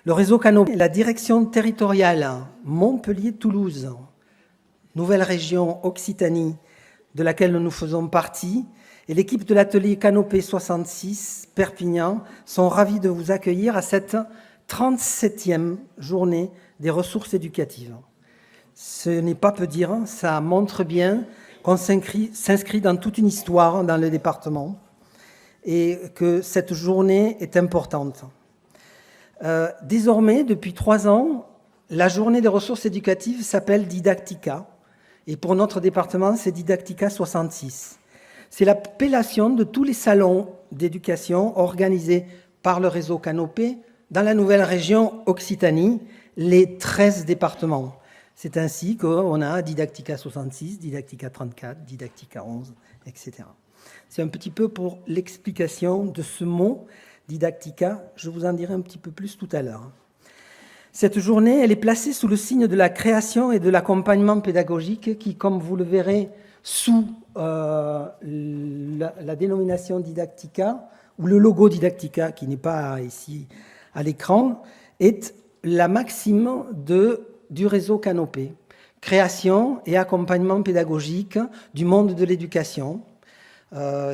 Le réseau Canopé, la direction territoriale Montpellier-Toulouse, nouvelle région Occitanie, de laquelle nous faisons partie, et l'équipe de l'atelier Canopé 66 Perpignan sont ravis de vous accueillir à cette 37e journée des ressources éducatives. Ce n'est pas peu dire, ça montre bien qu'on s'inscrit dans toute une histoire dans le département et que cette journée est importante. Désormais, depuis 3 ans, la journée des ressources éducatives s'appelle Didactica. Et pour notre département, c'est Didactica 66. C'est l'appellation de tous les salons d'éducation organisés par le réseau Canopé dans la nouvelle région Occitanie, les 13 départements. C'est ainsi qu'on a Didactica 66, Didactica 34, Didactica 11, etc. C'est un petit peu pour l'explication de ce mot Didactica. Je vous en dirai un petit peu plus tout à l'heure. Cette journée, elle est placée sous le signe de la création et de l'accompagnement pédagogique qui, comme vous le verrez sous la dénomination Didactica, ou le logo Didactica, qui n'est pas ici à l'écran, est la maxime du réseau Canopé. Création et accompagnement pédagogique du monde de l'éducation.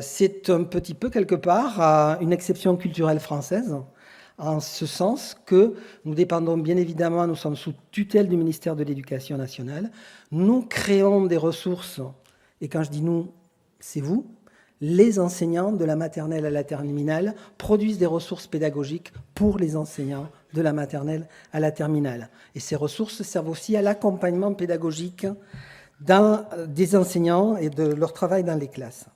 C'est un petit peu, quelque part, une exception culturelle française, en ce sens que nous dépendons bien évidemment, nous sommes sous tutelle du ministère de l'Éducation nationale, nous créons des ressources, et quand je dis nous, c'est vous, les enseignants de la maternelle à la terminale produisent des ressources pédagogiques pour les enseignants de la maternelle à la terminale. Et ces ressources servent aussi à l'accompagnement pédagogique des enseignants et de leur travail dans les classes.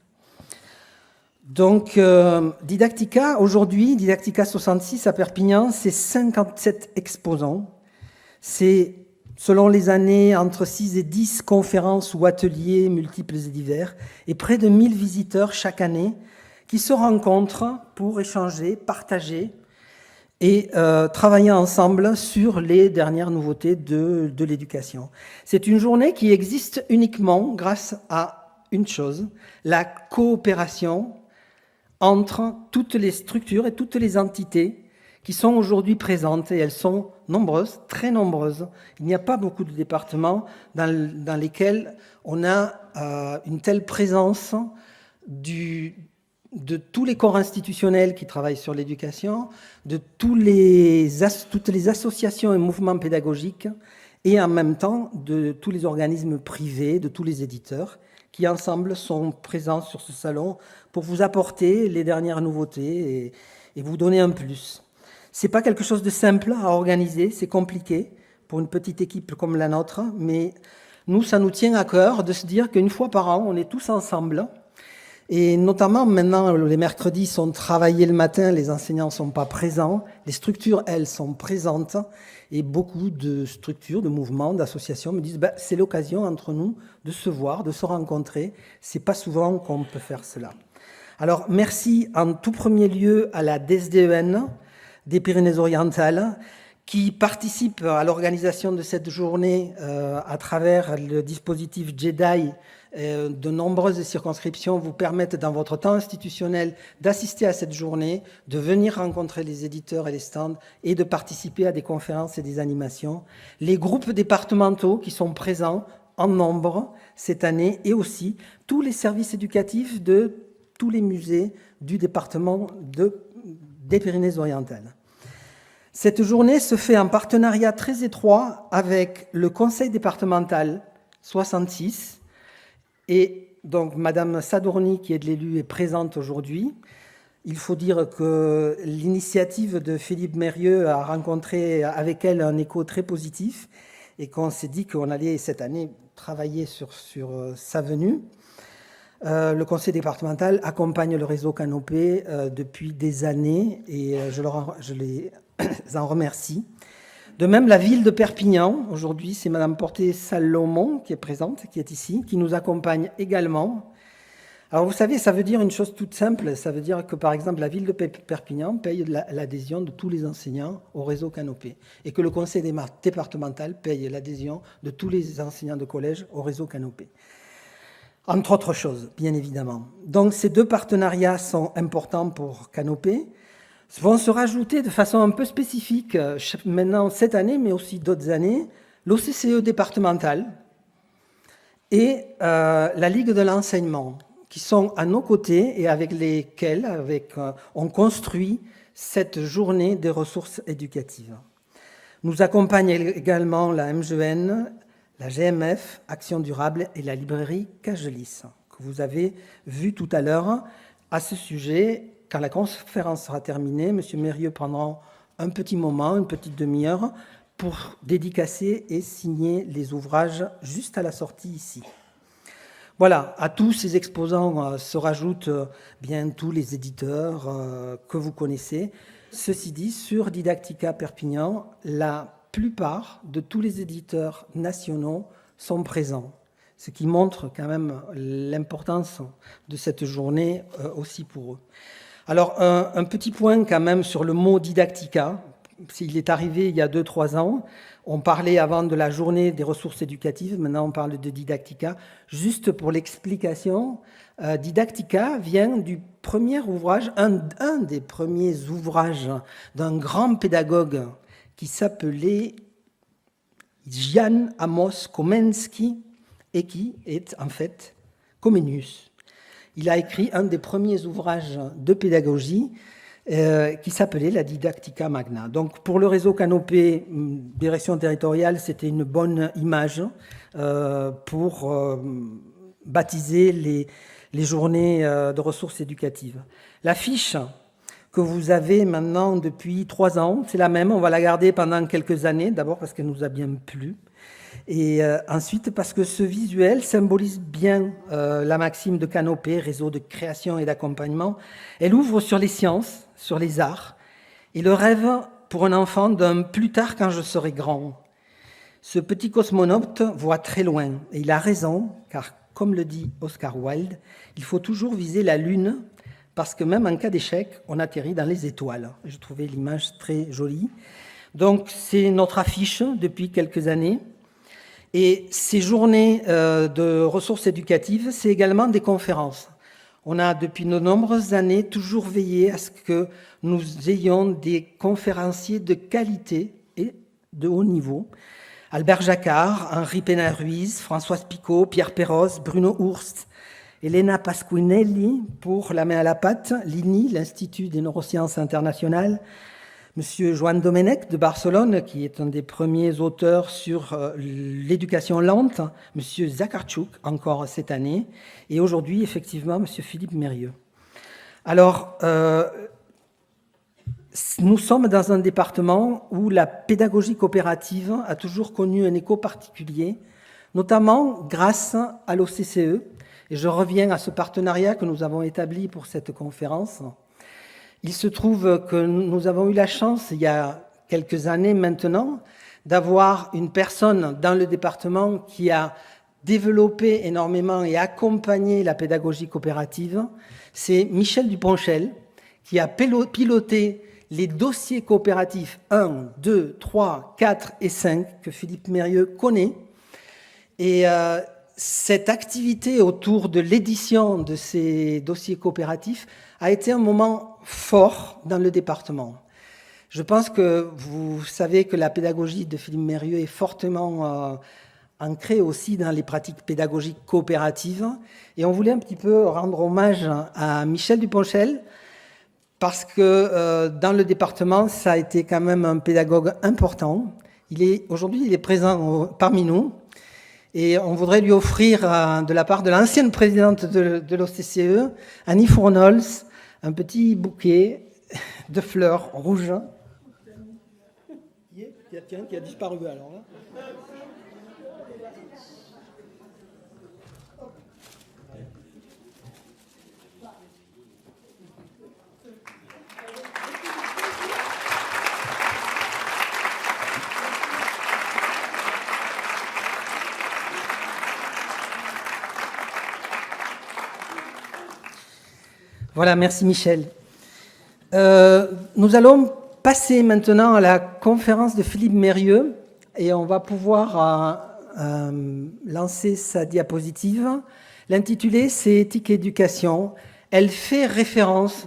Donc, Didactica, aujourd'hui, Didactica 66 à Perpignan, c'est 57 exposants. C'est, selon les années, entre 6 et 10 conférences ou ateliers multiples et divers, et près de 1000 visiteurs chaque année qui se rencontrent pour échanger, partager et travailler ensemble sur les dernières nouveautés de l'éducation. C'est une journée qui existe uniquement grâce à une chose, la coopération entre toutes les structures et toutes les entités qui sont aujourd'hui présentes, et elles sont nombreuses, très nombreuses. Il n'y a pas beaucoup de départements dans lesquels on a une telle présence de tous les corps institutionnels qui travaillent sur l'éducation, de toutes les associations et mouvements pédagogiques, et en même temps de tous les organismes privés, de tous les éditeurs, qui ensemble sont présents sur ce salon pour vous apporter les dernières nouveautés et vous donner un plus. C'est pas quelque chose de simple à organiser, c'est compliqué pour une petite équipe comme la nôtre, mais nous, ça nous tient à cœur de se dire qu'une fois par an, on est tous ensemble. Et notamment, maintenant, les mercredis sont travaillés le matin, les enseignants ne sont pas présents, les structures, elles, sont présentes, et beaucoup de structures, de mouvements, d'associations me disent c'est l'occasion entre nous de se voir, de se rencontrer. C'est pas souvent qu'on peut faire cela. Alors, merci en tout premier lieu à la DSDEN des Pyrénées-Orientales, qui participe à l'organisation de cette journée à travers le dispositif JEDI. De nombreuses circonscriptions vous permettent, dans votre temps institutionnel, d'assister à cette journée, de venir rencontrer les éditeurs et les stands et de participer à des conférences et des animations. Les groupes départementaux qui sont présents en nombre cette année, et aussi tous les services éducatifs de tous les musées du département des Pyrénées-Orientales. Cette journée se fait en partenariat très étroit avec le conseil départemental 66, et donc Madame Sadourny, qui est de l'élu, est présente aujourd'hui. Il faut dire que l'initiative de Philippe Mérieux a rencontré avec elle un écho très positif et qu'on s'est dit qu'on allait cette année travailler sur sa venue. Le conseil départemental accompagne le réseau Canopé depuis des années et je les en remercie. De même, la ville de Perpignan, aujourd'hui, c'est Madame Porté-Salomon qui est présente, qui est ici, qui nous accompagne également. Alors, vous savez, ça veut dire une chose toute simple. Ça veut dire que, par exemple, la ville de Perpignan paye l'adhésion de tous les enseignants au réseau Canopé et que le conseil départemental paye l'adhésion de tous les enseignants de collège au réseau Canopé. Entre autres choses, bien évidemment. Donc, ces deux partenariats sont importants pour Canopé. Vont se rajouter de façon un peu spécifique, maintenant cette année, mais aussi d'autres années, l'OCCE départemental et la Ligue de l'enseignement, qui sont à nos côtés et avec lesquels on construit cette journée des ressources éducatives. Nous accompagne également la MGN, la GMF, Action Durable et la librairie Cagelis, que vous avez vu tout à l'heure à ce sujet. Quand la conférence sera terminée, M. Mérieux prendra un petit moment, une petite demi-heure, pour dédicacer et signer les ouvrages juste à la sortie ici. Voilà, à tous ces exposants se rajoutent bien tous les éditeurs que vous connaissez. Ceci dit, sur Didactica Perpignan, la plupart de tous les éditeurs nationaux sont présents, ce qui montre quand même l'importance de cette journée aussi pour eux. Alors, un petit point quand même sur le mot didactica. Il est arrivé il y a 2-3 ans. On parlait avant de la journée des ressources éducatives, maintenant on parle de didactica. Juste pour l'explication, didactica vient du premier ouvrage, un des premiers ouvrages d'un grand pédagogue qui s'appelait Jan Amos Komensky et qui est en fait Comenius. Il a écrit un des premiers ouvrages de pédagogie qui s'appelait la Didactica Magna. Donc pour le réseau Canopé, direction territoriale, c'était une bonne image pour baptiser les journées de ressources éducatives. La fiche que vous avez maintenant depuis 3 ans, c'est la même, on va la garder pendant quelques années, d'abord parce qu'elle nous a bien plu, et ensuite parce que ce visuel symbolise bien la maxime de Canopé, réseau de création et d'accompagnement. Elle ouvre sur les sciences, sur les arts, et le rêve pour un enfant d'un plus tard quand je serai grand. Ce petit cosmonaute voit très loin, et il a raison, car comme le dit Oscar Wilde, il faut toujours viser la lune, parce que même en cas d'échec, on atterrit dans les étoiles. Je trouvais l'image très jolie. Donc c'est notre affiche depuis quelques années. Et ces journées de ressources éducatives, c'est également des conférences. On a, depuis de nombreuses années, toujours veillé à ce que nous ayons des conférenciers de qualité et de haut niveau. Albert Jacquard, Henri Pénard-Ruiz, Françoise Picot, Pierre Perros, Bruno Hurst, Elena Pasquinelli pour La main à la pâte, l'INI, l'Institut des neurosciences internationales, Monsieur Joan Domenech de Barcelone, qui est un des premiers auteurs sur l'éducation lente, Monsieur Zakarchuk, encore cette année, et aujourd'hui, effectivement, Monsieur Philippe Mérieux. Alors, nous sommes dans un département où la pédagogie coopérative a toujours connu un écho particulier, notamment grâce à l'OCCE, et je reviens à ce partenariat que nous avons établi pour cette conférence. Il se trouve que nous avons eu la chance, il y a quelques années maintenant, d'avoir une personne dans le département qui a développé énormément et accompagné la pédagogie coopérative. C'est Michel Duponchel, qui a piloté les dossiers coopératifs 1, 2, 3, 4 et 5, que Philippe Mérieux connaît. Et cette activité autour de l'édition de ces dossiers coopératifs a été un moment fort dans le département. Je pense que vous savez que la pédagogie de Philippe Mérieux est fortement ancrée aussi dans les pratiques pédagogiques coopératives. Et on voulait un petit peu rendre hommage à Michel Duponchel, parce que dans le département, ça a été quand même un pédagogue important. Aujourd'hui, il est présent parmi nous. Et on voudrait lui offrir, de la part de l'ancienne présidente de l'OCCE, Annie Fournols, un petit bouquet de fleurs rouges. Tiens, qui a disparu alors là. Voilà, merci Michel. Nous allons passer maintenant à la conférence de Philippe Mérieux et on va pouvoir lancer sa diapositive. L'intitulé, c'est Éthique et éducation. Elle fait référence.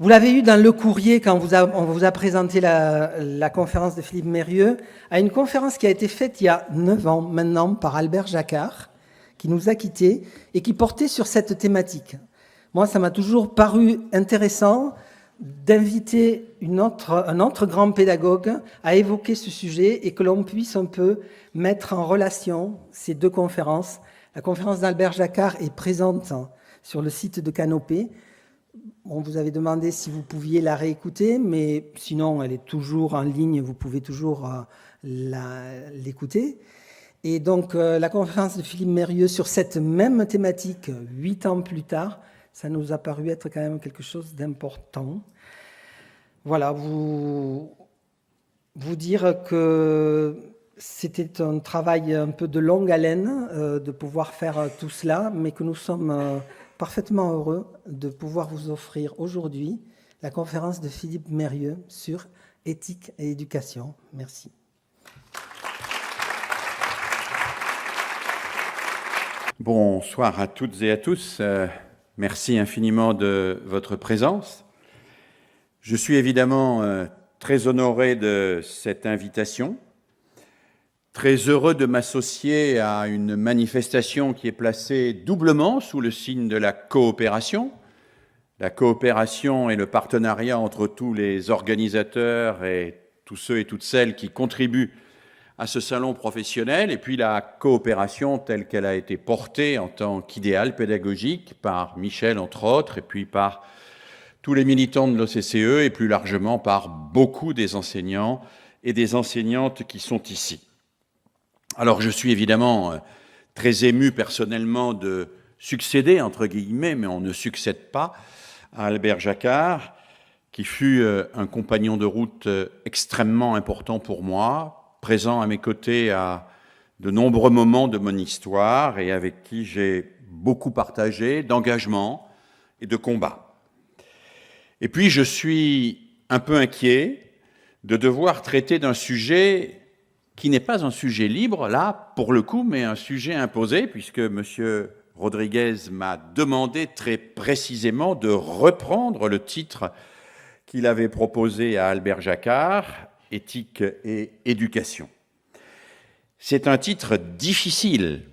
Vous l'avez eu dans le courrier quand on vous a présenté la conférence de Philippe Mérieux, à une conférence qui a été faite il y a 9 ans maintenant par Albert Jacquard, qui nous a quittés et qui portait sur cette thématique. Moi, ça m'a toujours paru intéressant d'inviter un autre grand pédagogue à évoquer ce sujet et que l'on puisse un peu mettre en relation ces deux conférences. La conférence d'Albert Jacquard est présente sur le site de Canopée. On vous avait demandé si vous pouviez la réécouter, mais sinon, elle est toujours en ligne, vous pouvez toujours l'écouter. Et donc, la conférence de Philippe Mérieux sur cette même thématique, 8 ans plus tard, ça nous a paru être quand même quelque chose d'important. Voilà, vous dire que c'était un travail un peu de longue haleine de pouvoir faire tout cela, mais que nous sommes parfaitement heureux de pouvoir vous offrir aujourd'hui la conférence de Philippe Mérieux sur éthique et éducation. Merci. Bonsoir à toutes et à tous. Merci infiniment de votre présence. Je suis évidemment très honoré de cette invitation, très heureux de m'associer à une manifestation qui est placée doublement sous le signe de la coopération et le partenariat entre tous les organisateurs et tous ceux et toutes celles qui contribuent à ce salon professionnel, et puis la coopération telle qu'elle a été portée en tant qu'idéal pédagogique par Michel, entre autres, et puis par tous les militants de l'OCCE, et plus largement par beaucoup des enseignants et des enseignantes qui sont ici. Alors je suis évidemment très ému personnellement de succéder, entre guillemets, mais on ne succède pas, à Albert Jacquard, qui fut un compagnon de route extrêmement important pour moi, présent à mes côtés à de nombreux moments de mon histoire et avec qui j'ai beaucoup partagé d'engagement et de combat. Et puis je suis un peu inquiet de devoir traiter d'un sujet qui n'est pas un sujet libre, là, pour le coup, mais un sujet imposé, puisque M. Rodriguez m'a demandé très précisément de reprendre le titre qu'il avait proposé à Albert Jacquard, Éthique et éducation. C'est un titre difficile.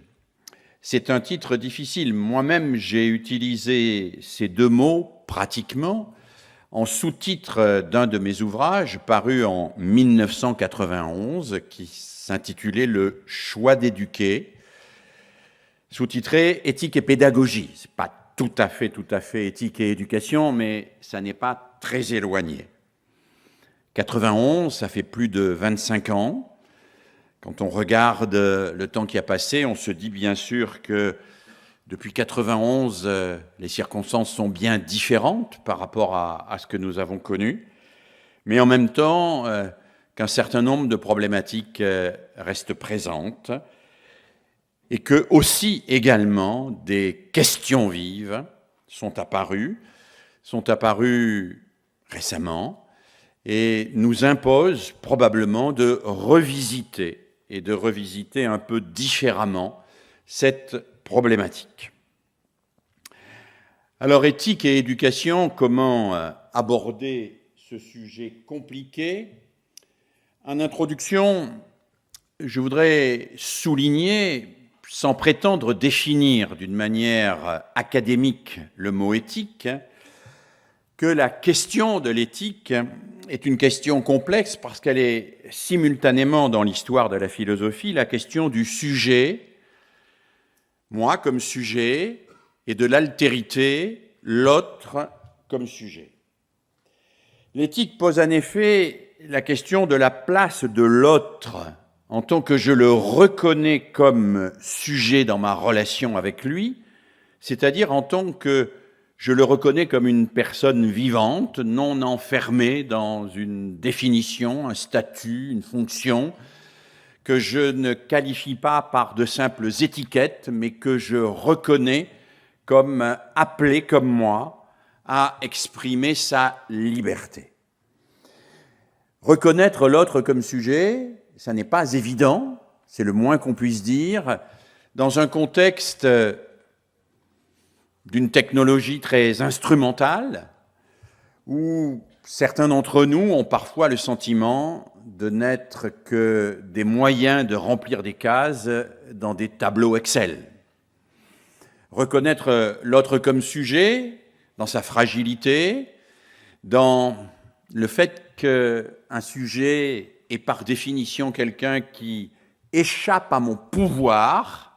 Moi-même, j'ai utilisé ces deux mots, pratiquement, en sous-titre d'un de mes ouvrages paru en 1991, qui s'intitulait « Le choix d'éduquer », sous-titré « Éthique et pédagogie ». Ce n'est pas tout à fait éthique et éducation, mais ça n'est pas très éloigné. 91, ça fait plus de 25 ans. Quand on regarde le temps qui a passé, on se dit bien sûr que depuis 91, les circonstances sont bien différentes par rapport à ce que nous avons connu, mais en même temps qu'un certain nombre de problématiques restent présentes et que aussi également des questions vives sont apparues récemment et nous imposent probablement de revisiter un peu différemment cette problématique. Alors, éthique et éducation, comment aborder ce sujet compliqué? En introduction, je voudrais souligner, sans prétendre définir d'une manière académique le mot éthique, que la question de l'éthique est une question complexe parce qu'elle est simultanément dans l'histoire de la philosophie la question du sujet, moi comme sujet, et de l'altérité, l'autre comme sujet. L'éthique pose en effet la question de la place de l'autre en tant que je le reconnais comme sujet dans ma relation avec lui, c'est-à-dire en tant que je le reconnais comme une personne vivante, non enfermée dans une définition, un statut, une fonction, que je ne qualifie pas par de simples étiquettes, mais que je reconnais comme appelé, comme moi, à exprimer sa liberté. Reconnaître l'autre comme sujet, ça n'est pas évident, c'est le moins qu'on puisse dire, dans un contexte d'une technologie très instrumentale, où certains d'entre nous ont parfois le sentiment de n'être que des moyens de remplir des cases dans des tableaux Excel. Reconnaître l'autre comme sujet, dans sa fragilité, dans le fait qu'un sujet est par définition quelqu'un qui échappe à mon pouvoir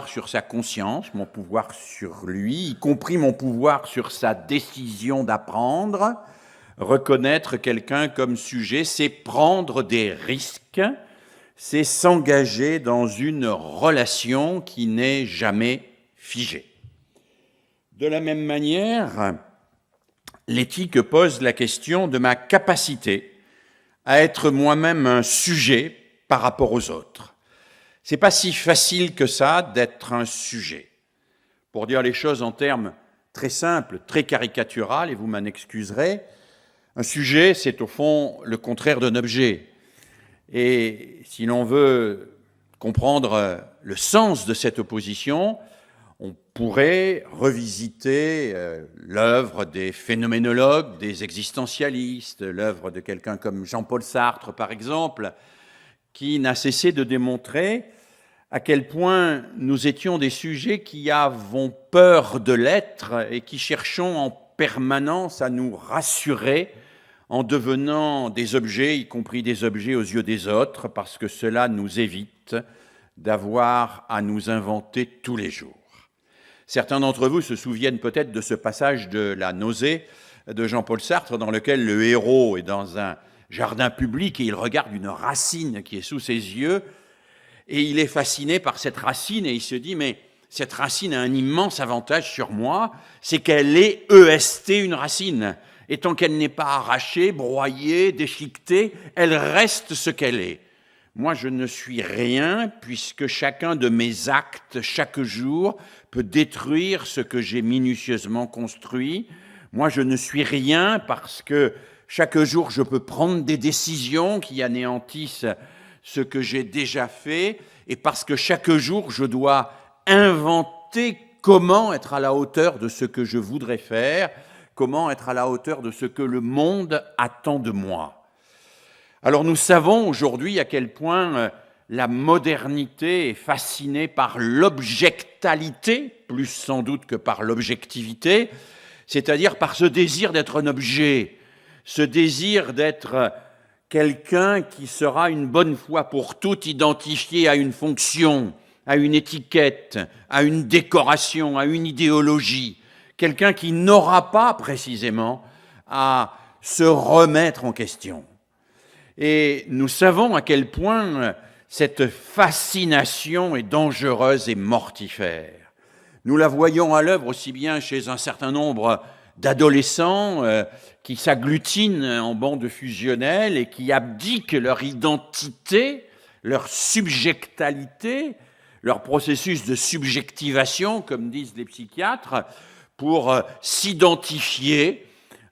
sur sa conscience, mon pouvoir sur lui, y compris mon pouvoir sur sa décision d'apprendre. Reconnaître quelqu'un comme sujet, c'est prendre des risques, c'est s'engager dans une relation qui n'est jamais figée. De la même manière, l'éthique pose la question de ma capacité à être moi-même un sujet par rapport aux autres. C'est pas si facile que ça d'être un sujet. Pour dire les choses en termes très simples, très caricaturaux, et vous m'en excuserez, un sujet, c'est au fond le contraire d'un objet. Et si l'on veut comprendre le sens de cette opposition, on pourrait revisiter l'œuvre des phénoménologues, des existentialistes, l'œuvre de quelqu'un comme Jean-Paul Sartre, par exemple, qui n'a cessé de démontrer à quel point nous étions des sujets qui avons peur de l'être et qui cherchons en permanence à nous rassurer en devenant des objets, y compris des objets aux yeux des autres, parce que cela nous évite d'avoir à nous inventer tous les jours. Certains d'entre vous se souviennent peut-être de ce passage de La nausée de Jean-Paul Sartre, dans lequel le héros est dans un jardin public et il regarde une racine qui est sous ses yeux et il est fasciné par cette racine et il se dit « mais cette racine a un immense avantage sur moi, c'est qu'elle est EST, une racine. Et tant qu'elle n'est pas arrachée, broyée, déchiquetée, elle reste ce qu'elle est. Moi, je ne suis rien puisque chacun de mes actes, chaque jour, peut détruire ce que j'ai minutieusement construit. Moi, je ne suis rien parce que chaque jour, je peux prendre des décisions qui anéantissent ce que j'ai déjà fait et parce que chaque jour, je dois inventer comment être à la hauteur de ce que je voudrais faire, comment être à la hauteur de ce que le monde attend de moi. Alors nous savons aujourd'hui à quel point la modernité est fascinée par l'objectalité, plus sans doute que par l'objectivité, c'est-à-dire par ce désir d'être un objet, ce désir d'être quelqu'un qui sera une bonne fois pour toutes identifié à une fonction, à une étiquette, à une décoration, à une idéologie, quelqu'un qui n'aura pas précisément à se remettre en question. Et nous savons à quel point cette fascination est dangereuse et mortifère. Nous la voyons à l'œuvre aussi bien chez un certain nombre d'adolescents qui s'agglutinent en bandes fusionnelles et qui abdiquent leur identité, leur subjectalité, leur processus de subjectivation, comme disent les psychiatres, pour s'identifier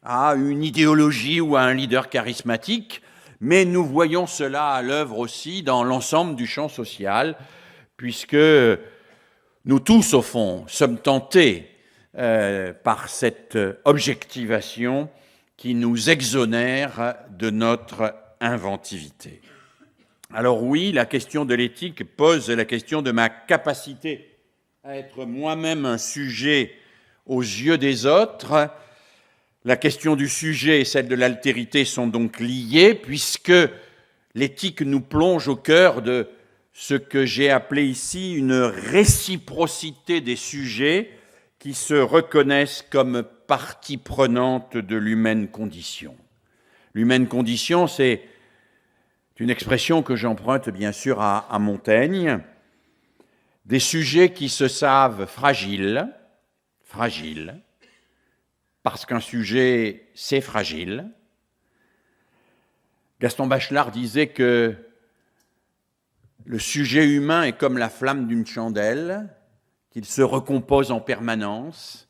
à une idéologie ou à un leader charismatique. Mais nous voyons cela à l'œuvre aussi dans l'ensemble du champ social, puisque nous tous, au fond, sommes tentés par cette objectivation qui nous exonère de notre inventivité. Alors oui, la question de l'éthique pose la question de ma capacité à être moi-même un sujet aux yeux des autres. La question du sujet et celle de l'altérité sont donc liées, puisque l'éthique nous plonge au cœur de ce que j'ai appelé ici une réciprocité des sujets qui se reconnaissent comme partie prenante de l'humaine condition. L'humaine condition, c'est une expression que j'emprunte bien sûr à Montaigne, des sujets qui se savent fragiles, parce qu'un sujet, c'est fragile. Gaston Bachelard disait que le sujet humain est comme la flamme d'une chandelle, qu'il se recompose en permanence,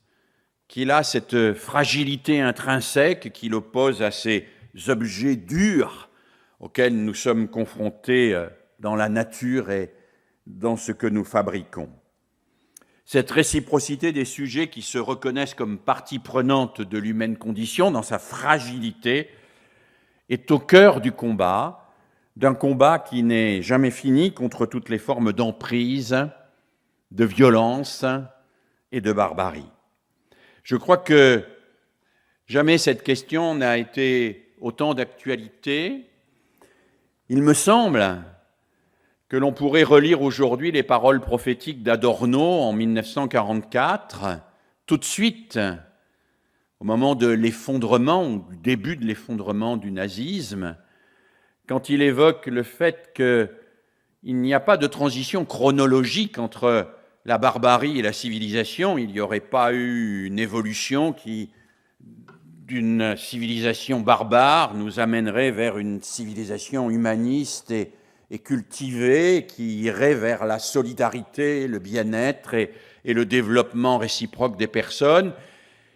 qu'il a cette fragilité intrinsèque qui l'oppose à ces objets durs auxquels nous sommes confrontés dans la nature et dans ce que nous fabriquons. Cette réciprocité des sujets qui se reconnaissent comme partie prenante de l'humaine condition, dans sa fragilité, est au cœur du combat, d'un combat qui n'est jamais fini contre toutes les formes d'emprise, de violence et de barbarie. Je crois que jamais cette question n'a été autant d'actualité. Il me semble que l'on pourrait relire aujourd'hui les paroles prophétiques d'Adorno en 1944, tout de suite, au moment de l'effondrement, ou du début de l'effondrement du nazisme, quand il évoque le fait qu'il n'y a pas de transition chronologique entre la barbarie et la civilisation, il n'y aurait pas eu une évolution qui, d'une civilisation barbare, nous amènerait vers une civilisation humaniste et cultivée, qui irait vers la solidarité, le bien-être et le développement réciproque des personnes.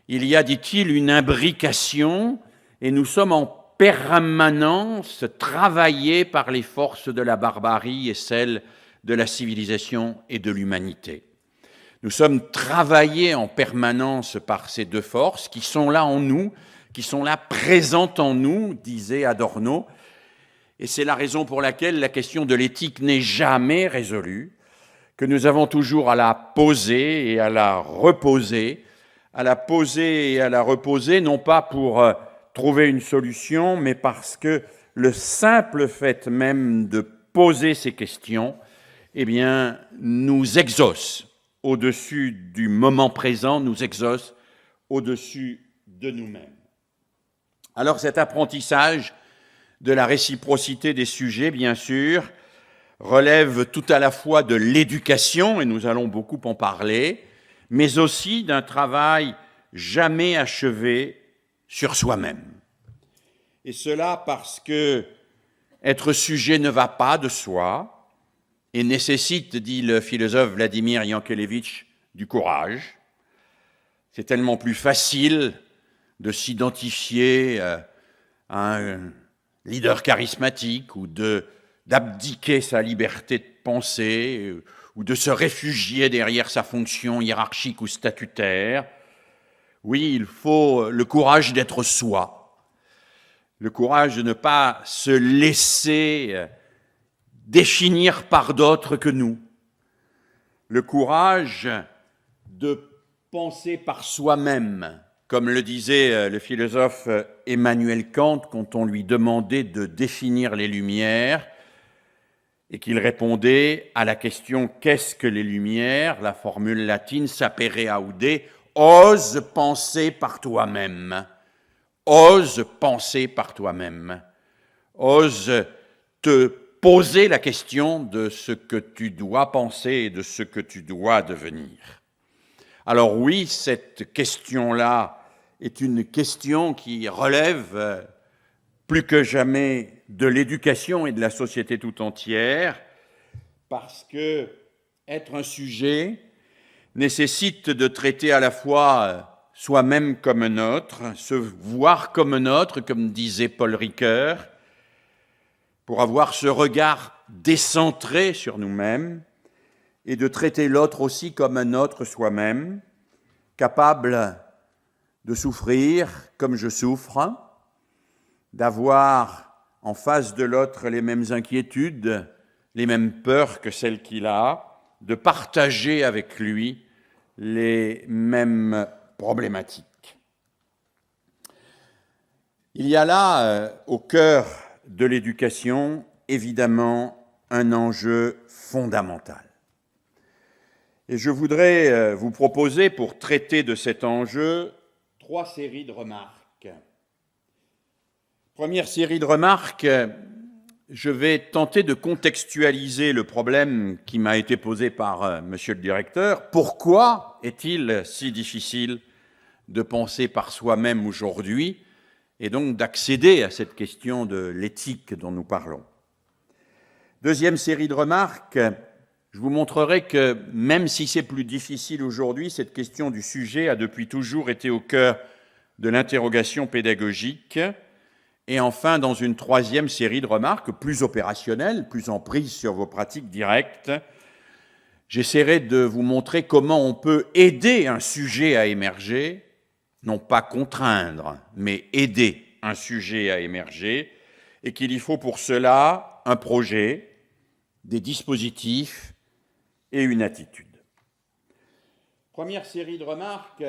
Il y a, dit-il, une imbrication, et nous sommes en permanence travaillés par les forces de la barbarie et celles de la civilisation et de l'humanité. Nous sommes travaillés en permanence par ces deux forces qui sont là en nous, qui sont là présentes en nous, disait Adorno, et c'est la raison pour laquelle la question de l'éthique n'est jamais résolue, que nous avons toujours à la poser et à la reposer, non pas pour trouver une solution, mais parce que le simple fait même de poser ces questions, eh bien, nous exauce au-dessus du moment présent, nous exauce au-dessus de nous-mêmes. Alors cet apprentissage de la réciprocité des sujets, bien sûr, relève tout à la fois de l'éducation, et nous allons beaucoup en parler, mais aussi d'un travail jamais achevé sur soi-même. Et cela parce que être sujet ne va pas de soi et nécessite, dit le philosophe Vladimir Yankelevitch, du courage. C'est tellement plus facile de s'identifier à un leader charismatique ou d'abdiquer sa liberté de penser ou de se réfugier derrière sa fonction hiérarchique ou statutaire. Oui, il faut le courage d'être soi, le courage de ne pas se laisser définir par d'autres que nous, le courage de penser par soi-même, comme le disait le philosophe Emmanuel Kant quand on lui demandait de définir les Lumières et qu'il répondait à la question « Qu'est-ce que les Lumières ?» La formule latine « sapere aude » « Ose penser par toi-même. Ose penser par toi-même. Ose te poser la question de ce que tu dois penser et de ce que tu dois devenir. » Alors oui, cette question-là est une question qui relève plus que jamais de l'éducation et de la société tout entière, parce que être un sujet nécessite de traiter à la fois soi-même comme un autre, se voir comme un autre, comme disait Paul Ricoeur, pour avoir ce regard décentré sur nous-mêmes et de traiter l'autre aussi comme un autre soi-même, capable de souffrir comme je souffre, d'avoir en face de l'autre les mêmes inquiétudes, les mêmes peurs que celles qu'il a, de partager avec lui les mêmes problématiques. Il y a là, au cœur de l'éducation, évidemment, un enjeu fondamental. Et je voudrais vous proposer, pour traiter de cet enjeu, 3 séries de remarques. Première série de remarques, je vais tenter de contextualiser le problème qui m'a été posé par monsieur le directeur. Pourquoi est-il si difficile de penser par soi-même aujourd'hui et donc d'accéder à cette question de l'éthique dont nous parlons? Deuxième série de remarques, je vous montrerai que même si c'est plus difficile aujourd'hui, cette question du sujet a depuis toujours été au cœur de l'interrogation pédagogique. Et enfin, dans une troisième série de remarques plus opérationnelles, plus en prise sur vos pratiques directes, j'essaierai de vous montrer comment on peut aider un sujet à émerger, non pas contraindre, mais aider un sujet à émerger, et qu'il y faut pour cela un projet, des dispositifs et une attitude. Première série de remarques,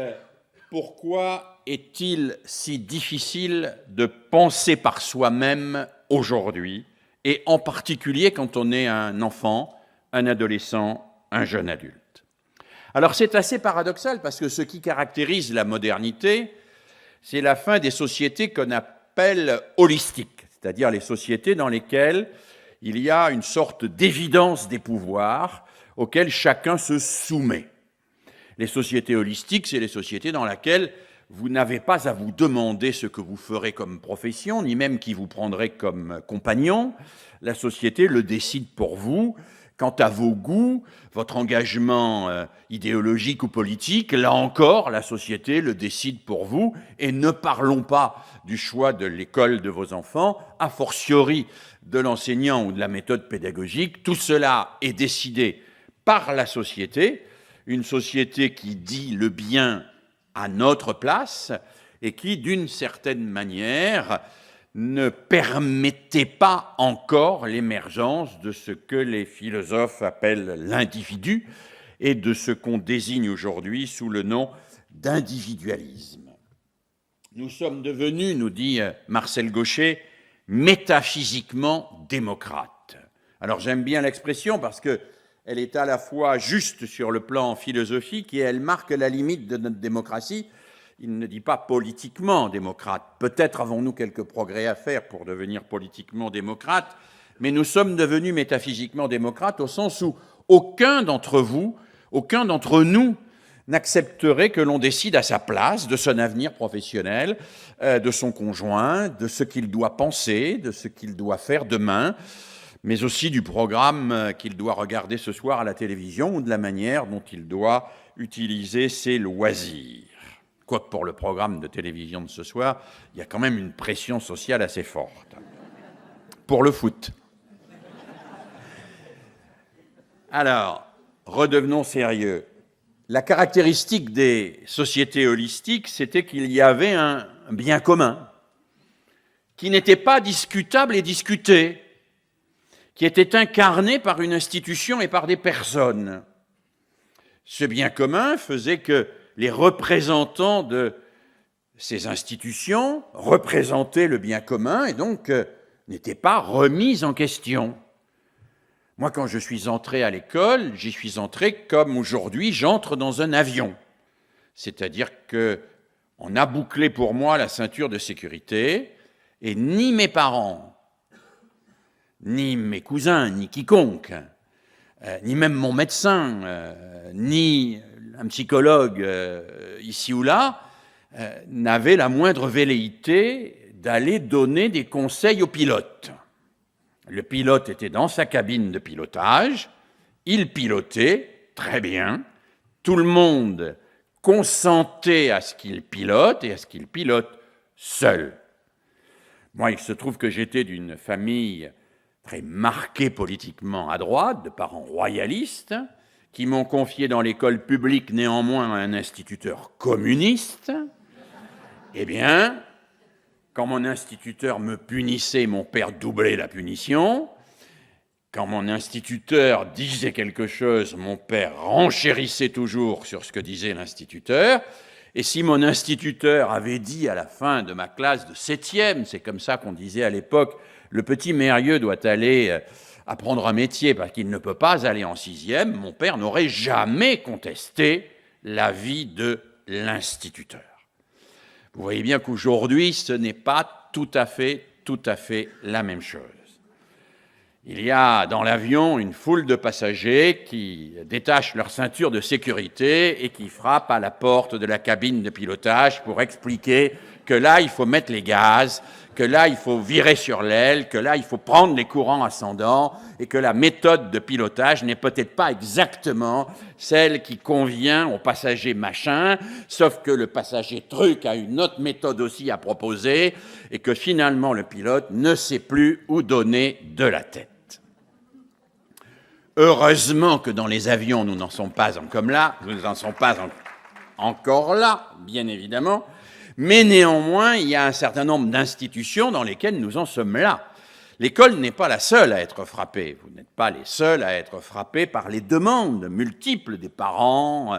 pourquoi est-il si difficile de penser par soi-même aujourd'hui, et en particulier quand on est un enfant, un adolescent, un jeune adulte? Alors c'est assez paradoxal parce que ce qui caractérise la modernité, c'est la fin des sociétés qu'on appelle holistiques, c'est-à-dire les sociétés dans lesquelles il y a une sorte d'évidence des pouvoirs auxquels chacun se soumet. Les sociétés holistiques, c'est les sociétés dans lesquelles vous n'avez pas à vous demander ce que vous ferez comme profession, ni même qui vous prendrez comme compagnon. La société le décide pour vous. Quant à vos goûts, votre engagement idéologique ou politique, là encore, la société le décide pour vous. Et ne parlons pas du choix de l'école de vos enfants, a fortiori de l'enseignant ou de la méthode pédagogique. Tout cela est décidé par la société, une société qui dit le bien à notre place et qui, d'une certaine manière, ne permettait pas encore l'émergence de ce que les philosophes appellent l'individu et de ce qu'on désigne aujourd'hui sous le nom d'individualisme. Nous sommes devenus, nous dit Marcel Gauchet, métaphysiquement démocrates. Alors j'aime bien l'expression parce qu'elle est à la fois juste sur le plan philosophique et elle marque la limite de notre démocratie. Il ne dit pas politiquement démocrate. Peut-être avons-nous quelques progrès à faire pour devenir politiquement démocrate, mais nous sommes devenus métaphysiquement démocrates au sens où aucun d'entre vous, aucun d'entre nous n'accepterait que l'on décide à sa place de son avenir professionnel, de son conjoint, de ce qu'il doit penser, de ce qu'il doit faire demain, mais aussi du programme qu'il doit regarder ce soir à la télévision ou de la manière dont il doit utiliser ses loisirs. Quoique pour le programme de télévision de ce soir, il y a quand même une pression sociale assez forte. Pour le foot. Alors, redevenons sérieux. La caractéristique des sociétés holistiques, c'était qu'il y avait un bien commun qui n'était pas discutable et discuté, qui était incarné par une institution et par des personnes. Ce bien commun faisait que les représentants de ces institutions représentaient le bien commun et donc n'étaient pas remis en question. Moi, quand je suis entré à l'école, j'y suis entré comme aujourd'hui j'entre dans un avion. C'est-à-dire qu'on a bouclé pour moi la ceinture de sécurité et ni mes parents, ni mes cousins, ni quiconque, ni même mon médecin, ni un psychologue ici ou là, n'avait la moindre velléité d'aller donner des conseils au pilote. Le pilote était dans sa cabine de pilotage, il pilotait très bien, tout le monde consentait à ce qu'il pilote et à ce qu'il pilote seul. Moi, il se trouve que j'étais d'une famille très marquée politiquement à droite, de parents royalistes, qui m'ont confié dans l'école publique néanmoins un instituteur communiste. Eh bien, quand mon instituteur me punissait, mon père doublait la punition. Quand mon instituteur disait quelque chose, mon père renchérissait toujours sur ce que disait l'instituteur. Et si mon instituteur avait dit à la fin de ma classe de 7e, c'est comme ça qu'on disait à l'époque, le petit Mérieux doit aller apprendre un métier parce qu'il ne peut pas aller en 6e, mon père n'aurait jamais contesté l'avis de l'instituteur. Vous voyez bien qu'aujourd'hui, ce n'est pas tout à fait la même chose. Il y a dans l'avion une foule de passagers qui détachent leur ceinture de sécurité et qui frappent à la porte de la cabine de pilotage pour expliquer que là, il faut mettre les gaz, que là, il faut virer sur l'aile, que là, il faut prendre les courants ascendants et que la méthode de pilotage n'est peut-être pas exactement celle qui convient au passager machin, sauf que le passager truc a une autre méthode aussi à proposer et que finalement, le pilote ne sait plus où donner de la tête. Heureusement que dans les avions, nous n'en sommes pas comme là, nous n'en sommes pas encore là, bien évidemment, mais néanmoins, il y a un certain nombre d'institutions dans lesquelles nous en sommes là. L'école n'est pas la seule à être frappée. Vous n'êtes pas les seuls à être frappés par les demandes multiples des parents,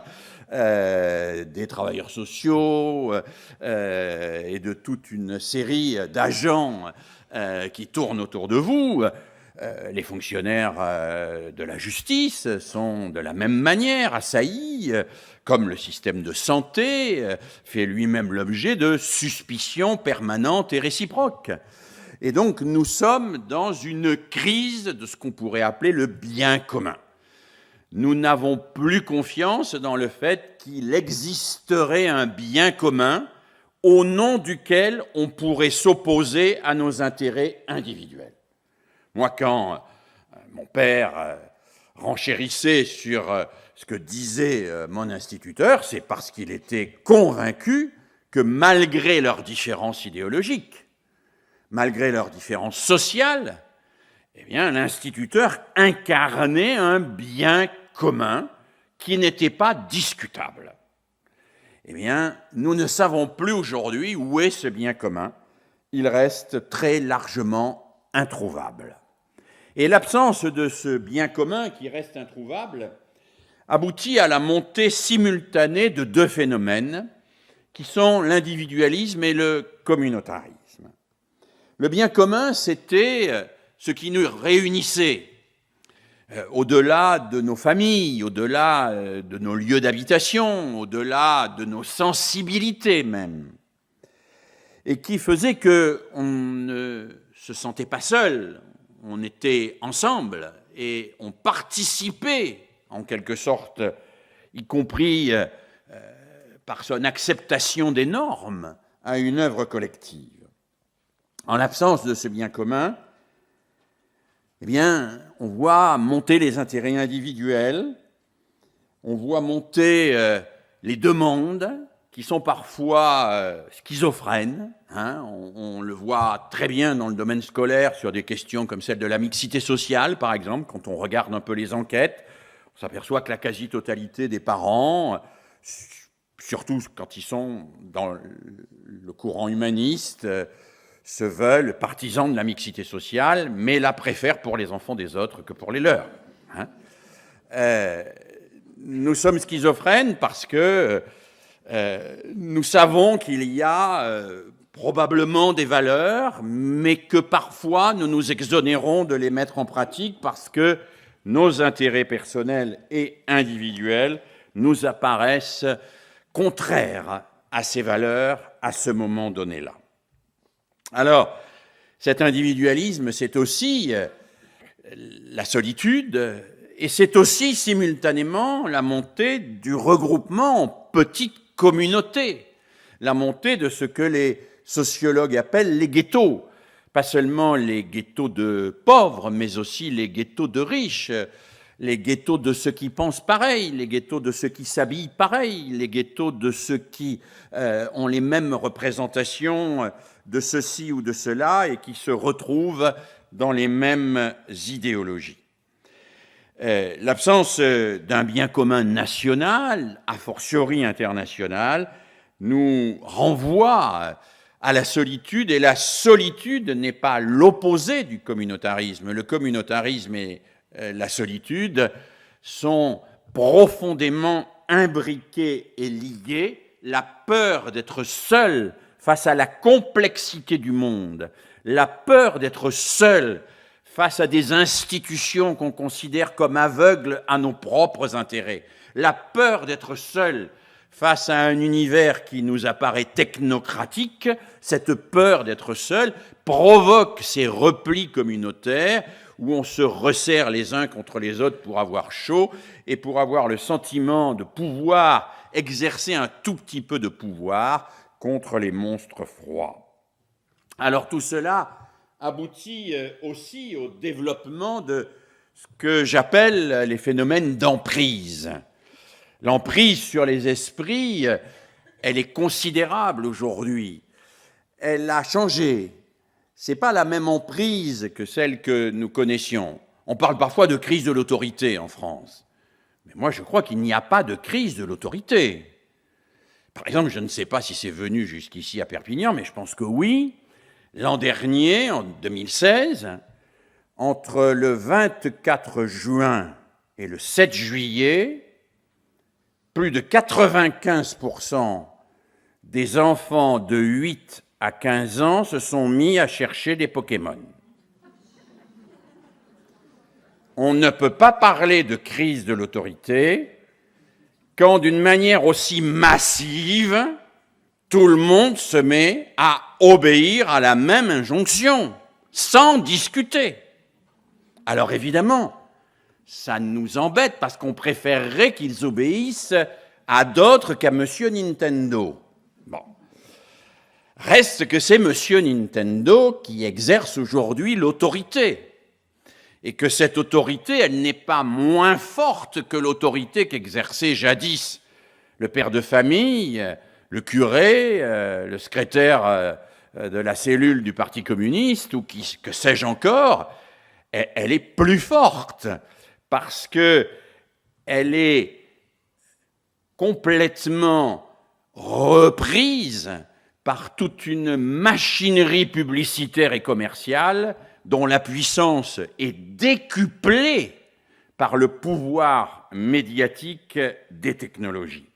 des travailleurs sociaux et de toute une série d'agents qui tournent autour de vous. Les fonctionnaires de la justice sont de la même manière assaillis, comme le système de santé fait lui-même l'objet de suspicions permanentes et réciproques. Et donc, nous sommes dans une crise de ce qu'on pourrait appeler le bien commun. Nous n'avons plus confiance dans le fait qu'il existerait un bien commun au nom duquel on pourrait s'opposer à nos intérêts individuels. Moi, quand mon père renchérissait sur ce que disait mon instituteur, c'est parce qu'il était convaincu que malgré leurs différences idéologiques, malgré leurs différences sociales, eh bien, l'instituteur incarnait un bien commun qui n'était pas discutable. Eh bien, nous ne savons plus aujourd'hui où est ce bien commun. Il reste très largement introuvable. Et l'absence de ce bien commun qui reste introuvable aboutit à la montée simultanée de deux phénomènes qui sont l'individualisme et le communautarisme. Le bien commun, c'était ce qui nous réunissait, au-delà de nos familles, au-delà de nos lieux d'habitation, au-delà de nos sensibilités même, et qui faisait qu'on ne se sentait pas seul, on était ensemble et on participait en quelque sorte, y compris par son acceptation des normes, à une œuvre collective. En l'absence de ce bien commun, eh bien, on voit monter les intérêts individuels, on voit monter les demandes qui sont parfois schizophrènes. On le voit très bien dans le domaine scolaire sur des questions comme celle de la mixité sociale, par exemple. Quand on regarde un peu les enquêtes, on s'aperçoit que la quasi-totalité des parents, surtout quand ils sont dans le courant humaniste, se veulent partisans de la mixité sociale, mais la préfèrent pour les enfants des autres que pour les leurs. Nous sommes schizophrènes parce que nous savons qu'il y a probablement des valeurs, mais que parfois nous nous exonérons de les mettre en pratique parce que nos intérêts personnels et individuels nous apparaissent contraires à ces valeurs à ce moment donné-là. Alors, cet individualisme, c'est aussi la solitude et c'est aussi simultanément la montée du regroupement en petites communautés, la montée de ce que les sociologues appellent les ghettos, pas seulement les ghettos de pauvres, mais aussi les ghettos de riches, les ghettos de ceux qui pensent pareil, les ghettos de ceux qui s'habillent pareil, les ghettos de ceux qui ont les mêmes représentations de ceci ou de cela et qui se retrouvent dans les mêmes idéologies. L'absence d'un bien commun national, a fortiori international, nous renvoie à la solitude, et la solitude n'est pas l'opposé du communautarisme. Le communautarisme et la solitude sont profondément imbriqués et liés. La peur d'être seul face à la complexité du monde, la peur d'être seul face à des institutions qu'on considère comme aveugles à nos propres intérêts, la peur d'être seul face à un univers qui nous apparaît technocratique, cette peur d'être seul provoque ces replis communautaires où on se resserre les uns contre les autres pour avoir chaud et pour avoir le sentiment de pouvoir exercer un tout petit peu de pouvoir contre les monstres froids. Alors tout cela aboutit aussi au développement de ce que j'appelle les phénomènes d'emprise. L'emprise sur les esprits, elle est considérable aujourd'hui. Elle a changé. Ce n'est pas la même emprise que celle que nous connaissions. On parle parfois de crise de l'autorité en France. Mais moi, je crois qu'il n'y a pas de crise de l'autorité. Par exemple, je ne sais pas si c'est venu jusqu'ici à Perpignan, mais je pense que oui. L'an dernier, en 2016, entre le 24 juin et le 7 juillet, plus de 95% des enfants de 8 à 15 ans se sont mis à chercher des Pokémon. On ne peut pas parler de crise de l'autorité quand, d'une manière aussi massive, tout le monde se met à obéir à la même injonction, sans discuter. Alors évidemment, ça nous embête parce qu'on préférerait qu'ils obéissent à d'autres qu'à Monsieur Nintendo. Bon. Reste que c'est Monsieur Nintendo qui exerce aujourd'hui l'autorité. Et que cette autorité, elle n'est pas moins forte que l'autorité qu'exerçait jadis le père de famille, le curé, le secrétaire de la cellule du Parti communiste, ou que sais-je encore. Elle est plus forte parce qu'elle est complètement reprise par toute une machinerie publicitaire et commerciale dont la puissance est décuplée par le pouvoir médiatique des technologies.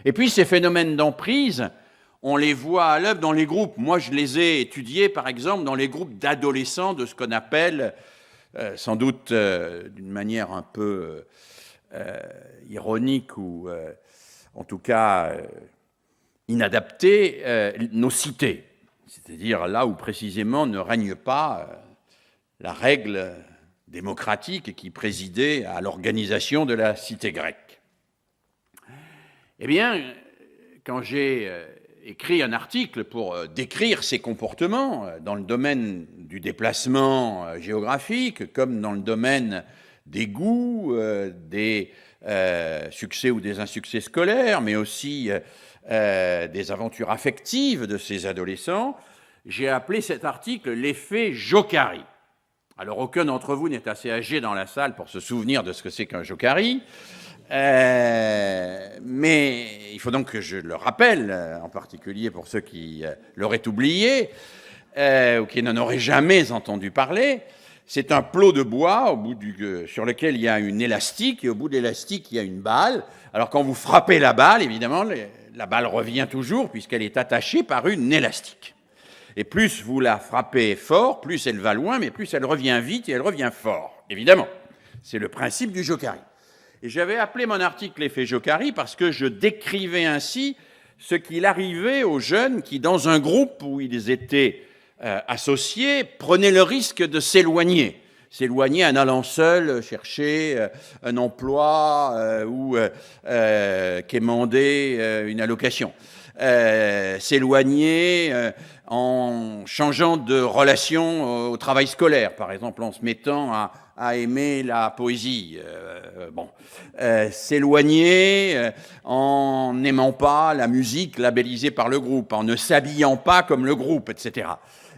Et puis ces phénomènes d'emprise, on les voit à l'œuvre dans les groupes. Moi, je les ai étudiés, par exemple, dans les groupes d'adolescents de ce qu'on appelle, sans doute d'une manière un peu ironique ou en tout cas inadaptée, nos cités. C'est-à-dire là où précisément ne règne pas la règle démocratique qui présidait à l'organisation de la cité grecque. Eh bien, quand j'ai écrit un article pour décrire ces comportements dans le domaine du déplacement géographique, comme dans le domaine des goûts, des succès ou des insuccès scolaires, mais aussi des aventures affectives de ces adolescents, j'ai appelé cet article « L'effet Jokari ». Alors, aucun d'entre vous n'est assez âgé dans la salle pour se souvenir de ce que c'est qu'un Jokari, mais il faut donc que je le rappelle, en particulier pour ceux qui l'auraient oublié ou qui n'en auraient jamais entendu parler. C'est un plot de bois sur lequel il y a une élastique, et au bout de l'élastique, il y a une balle. Alors, quand vous frappez la balle, évidemment, la balle revient toujours puisqu'elle est attachée par une élastique. Et plus vous la frappez fort, plus elle va loin, mais plus elle revient vite et elle revient fort, évidemment. C'est le principe du Jokari. Et j'avais appelé mon article « L'effet Jokari » parce que je décrivais ainsi ce qu'il arrivait aux jeunes qui, dans un groupe où ils étaient associés, prenaient le risque de s'éloigner en allant seul chercher un emploi ou quémander une allocation. S'éloigner en changeant de relation au travail scolaire, par exemple en se mettant à aimer la poésie, s'éloigner en n'aimant pas la musique labellisée par le groupe, en ne s'habillant pas comme le groupe, etc.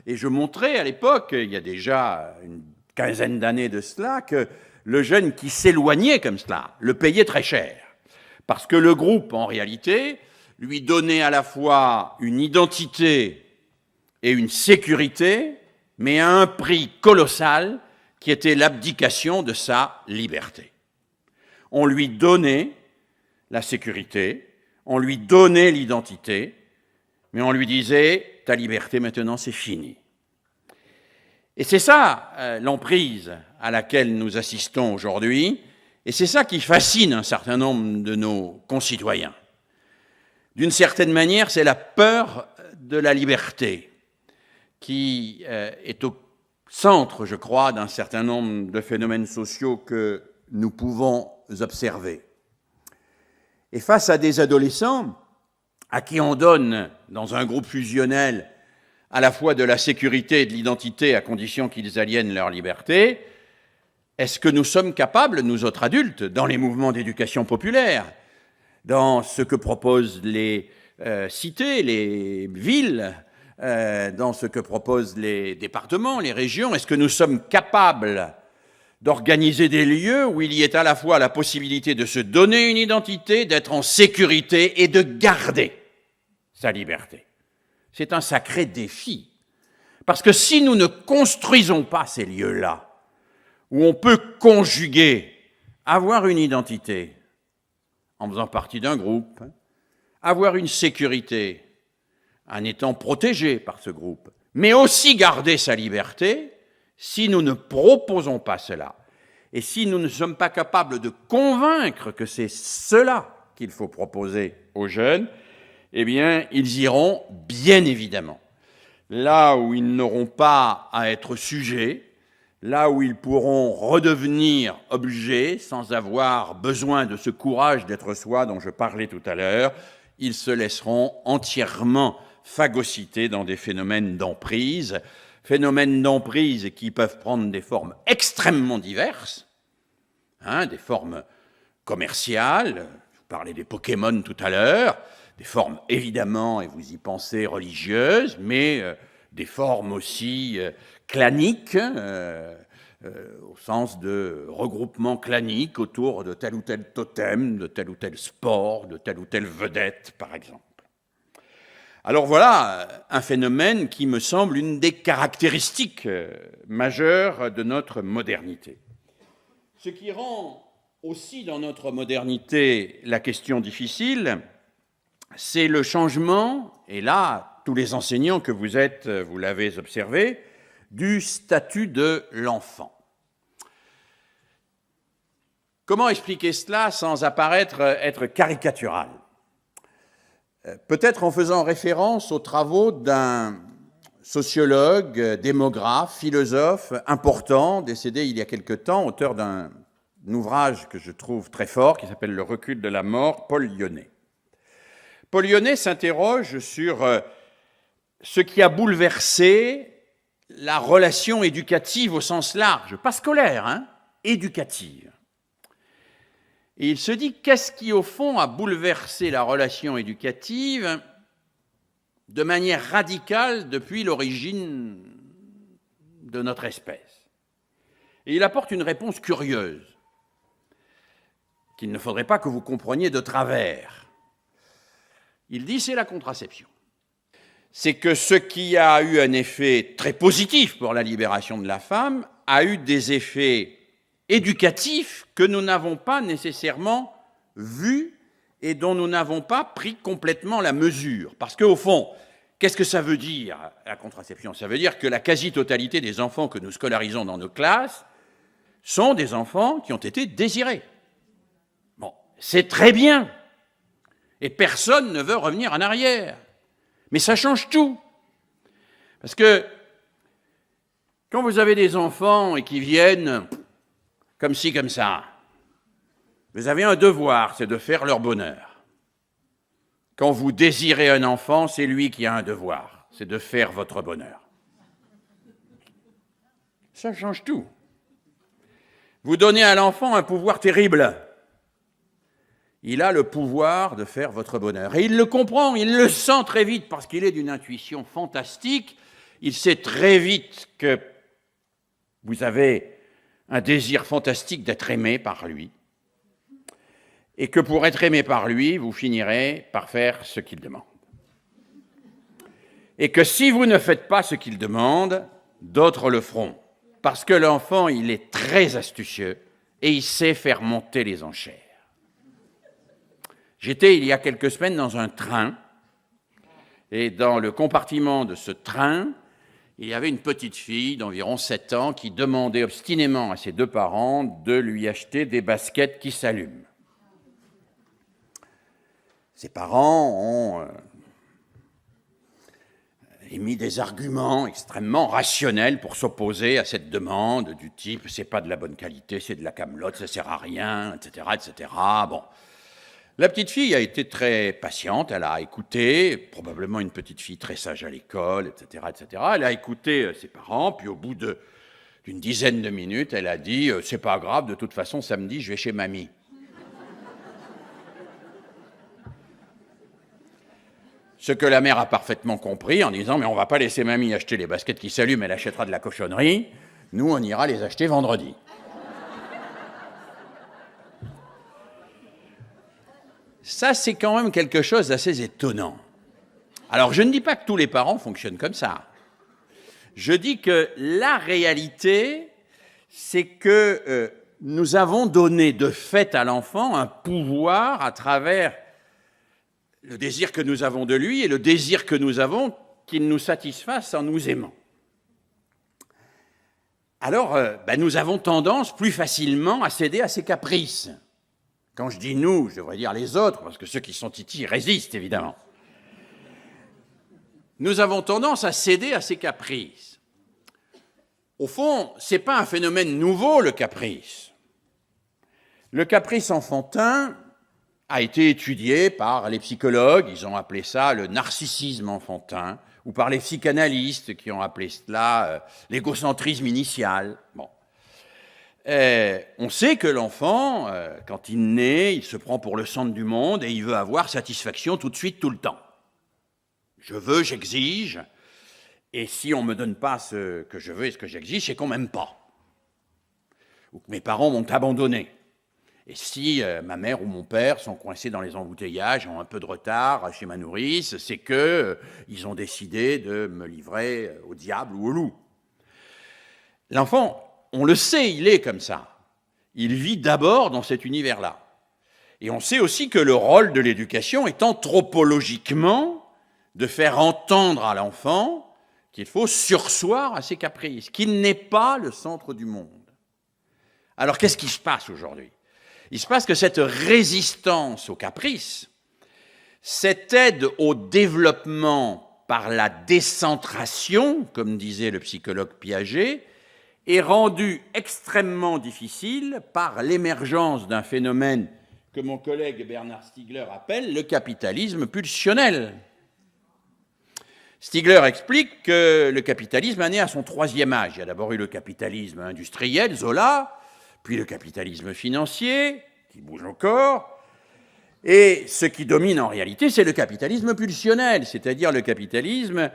Et je montrais à l'époque, il y a déjà une quinzaine d'années de cela, que le jeune qui s'éloignait comme cela le payait très cher. Parce que le groupe, en réalité, lui donnait à la fois une identité et une sécurité, mais à un prix colossal qui était l'abdication de sa liberté. On lui donnait la sécurité, on lui donnait l'identité, mais on lui disait « ta liberté maintenant c'est fini ». Et c'est ça l'emprise à laquelle nous assistons aujourd'hui, et c'est ça qui fascine un certain nombre de nos concitoyens. D'une certaine manière, c'est la peur de la liberté qui est au centre, je crois, d'un certain nombre de phénomènes sociaux que nous pouvons observer. Et face à des adolescents à qui on donne, dans un groupe fusionnel, à la fois de la sécurité et de l'identité à condition qu'ils aliènent leur liberté, est-ce que nous sommes capables, nous autres adultes, dans les mouvements d'éducation populaire, dans ce que proposent les cités, les villes, dans ce que proposent les départements, les régions, est-ce que nous sommes capables d'organiser des lieux où il y ait à la fois la possibilité de se donner une identité, d'être en sécurité et de garder sa liberté. C'est un sacré défi. Parce que si nous ne construisons pas ces lieux-là, où on peut conjuguer, avoir une identité en faisant partie d'un groupe, avoir une sécurité en étant protégé par ce groupe, mais aussi garder sa liberté, si nous ne proposons pas cela, et si nous ne sommes pas capables de convaincre que c'est cela qu'il faut proposer aux jeunes, eh bien, ils iront bien évidemment là où ils n'auront pas à être sujets, là où ils pourront redevenir objets sans avoir besoin de ce courage d'être soi dont je parlais tout à l'heure, ils se laisseront entièrement phagocytés dans des phénomènes d'emprise qui peuvent prendre des formes extrêmement diverses, des formes commerciales, je vous parlais des Pokémon tout à l'heure, des formes évidemment, et vous y pensez, religieuses, mais des formes aussi claniques, au sens de regroupement clanique autour de tel ou tel totem, de tel ou tel sport, de telle ou telle vedette, par exemple. Alors voilà un phénomène qui me semble une des caractéristiques majeures de notre modernité. Ce qui rend aussi dans notre modernité la question difficile, c'est le changement, et là, tous les enseignants que vous êtes, vous l'avez observé, du statut de l'enfant. Comment expliquer cela sans apparaître être caricatural ? Peut-être en faisant référence aux travaux d'un sociologue, démographe, philosophe important, décédé il y a quelque temps, auteur d'un ouvrage que je trouve très fort, qui s'appelle « Le recul de la mort », Paul Lyonnais. Paul Lyonnais s'interroge sur ce qui a bouleversé la relation éducative au sens large, pas scolaire, éducative. Et il se dit, qu'est-ce qui, au fond, a bouleversé la relation éducative de manière radicale depuis l'origine de notre espèce? Et il apporte une réponse curieuse, qu'il ne faudrait pas que vous compreniez de travers. Il dit, c'est la contraception. C'est que ce qui a eu un effet très positif pour la libération de la femme a eu des effets éducatifs que nous n'avons pas nécessairement vus et dont nous n'avons pas pris complètement la mesure. Parce qu'au fond, qu'est-ce que ça veut dire, la contraception ? Ça veut dire que la quasi-totalité des enfants que nous scolarisons dans nos classes sont des enfants qui ont été désirés. Bon, c'est très bien. Et personne ne veut revenir en arrière. Mais ça change tout. Parce que quand vous avez des enfants et qui viennent comme ci, comme ça, vous avez un devoir, c'est de faire leur bonheur. Quand vous désirez un enfant, c'est lui qui a un devoir, c'est de faire votre bonheur. Ça change tout. Vous donnez à l'enfant un pouvoir terrible. Il a le pouvoir de faire votre bonheur. Et il le comprend, il le sent très vite, parce qu'il est d'une intuition fantastique. Il sait très vite que vous avez un désir fantastique d'être aimé par lui, et que pour être aimé par lui, vous finirez par faire ce qu'il demande. Et que si vous ne faites pas ce qu'il demande, d'autres le feront. Parce que l'enfant, il est très astucieux, et il sait faire monter les enchères. J'étais, il y a quelques semaines, dans un train, et dans le compartiment de ce train, il y avait une petite fille d'environ 7 ans qui demandait obstinément à ses deux parents de lui acheter des baskets qui s'allument. Ses parents ont émis des arguments extrêmement rationnels pour s'opposer à cette demande du type « c'est pas de la bonne qualité, c'est de la camelote, ça sert à rien, etc. etc. » Bon. La petite fille a été très patiente, elle a écouté, probablement une petite fille très sage à l'école, etc., etc. Elle a écouté ses parents, puis au bout d'une dizaine de minutes, elle a dit « c'est pas grave, de toute façon, samedi, je vais chez mamie. » Ce que la mère a parfaitement compris en disant « mais on va pas laisser mamie acheter les baskets qui s'allument, elle achètera de la cochonnerie, nous on ira les acheter vendredi. » Ça, c'est quand même quelque chose d'assez étonnant. Alors, je ne dis pas que tous les parents fonctionnent comme ça. Je dis que la réalité, c'est que nous avons donné de fait à l'enfant un pouvoir à travers le désir que nous avons de lui et le désir que nous avons qu'il nous satisfasse en nous aimant. Alors, nous avons tendance plus facilement à céder à ses caprices. Quand je dis nous, je devrais dire les autres, parce que ceux qui sont titis résistent, évidemment. Nous avons tendance à céder à ces caprices. Au fond, ce n'est pas un phénomène nouveau, le caprice. Le caprice enfantin a été étudié par les psychologues, ils ont appelé ça le narcissisme enfantin, ou par les psychanalystes qui ont appelé cela l'égocentrisme initial. Bon. On sait que l'enfant, quand il naît, il se prend pour le centre du monde et il veut avoir satisfaction tout de suite, tout le temps. Je veux, j'exige, et si on ne me donne pas ce que je veux et ce que j'exige, c'est qu'on ne m'aime pas. Ou que mes parents m'ont abandonné. Et si ma mère ou mon père sont coincés dans les embouteillages, ont un peu de retard chez ma nourrice, c'est qu'ils ont décidé de me livrer au diable ou au loup. L'enfant, on le sait, il est comme ça. Il vit d'abord dans cet univers-là. Et on sait aussi que le rôle de l'éducation est anthropologiquement de faire entendre à l'enfant qu'il faut surseoir à ses caprices, qu'il n'est pas le centre du monde. Alors qu'est-ce qui se passe aujourd'hui ? Il se passe que cette résistance aux caprices, cette aide au développement par la décentration, comme disait le psychologue Piaget, est rendue extrêmement difficile par l'émergence d'un phénomène que mon collègue Bernard Stiegler appelle le capitalisme pulsionnel. Stiegler explique que le capitalisme est né à son troisième âge. Il y a d'abord eu le capitalisme industriel, Zola, puis le capitalisme financier, qui bouge encore, et ce qui domine en réalité, c'est le capitalisme pulsionnel, c'est-à-dire le capitalisme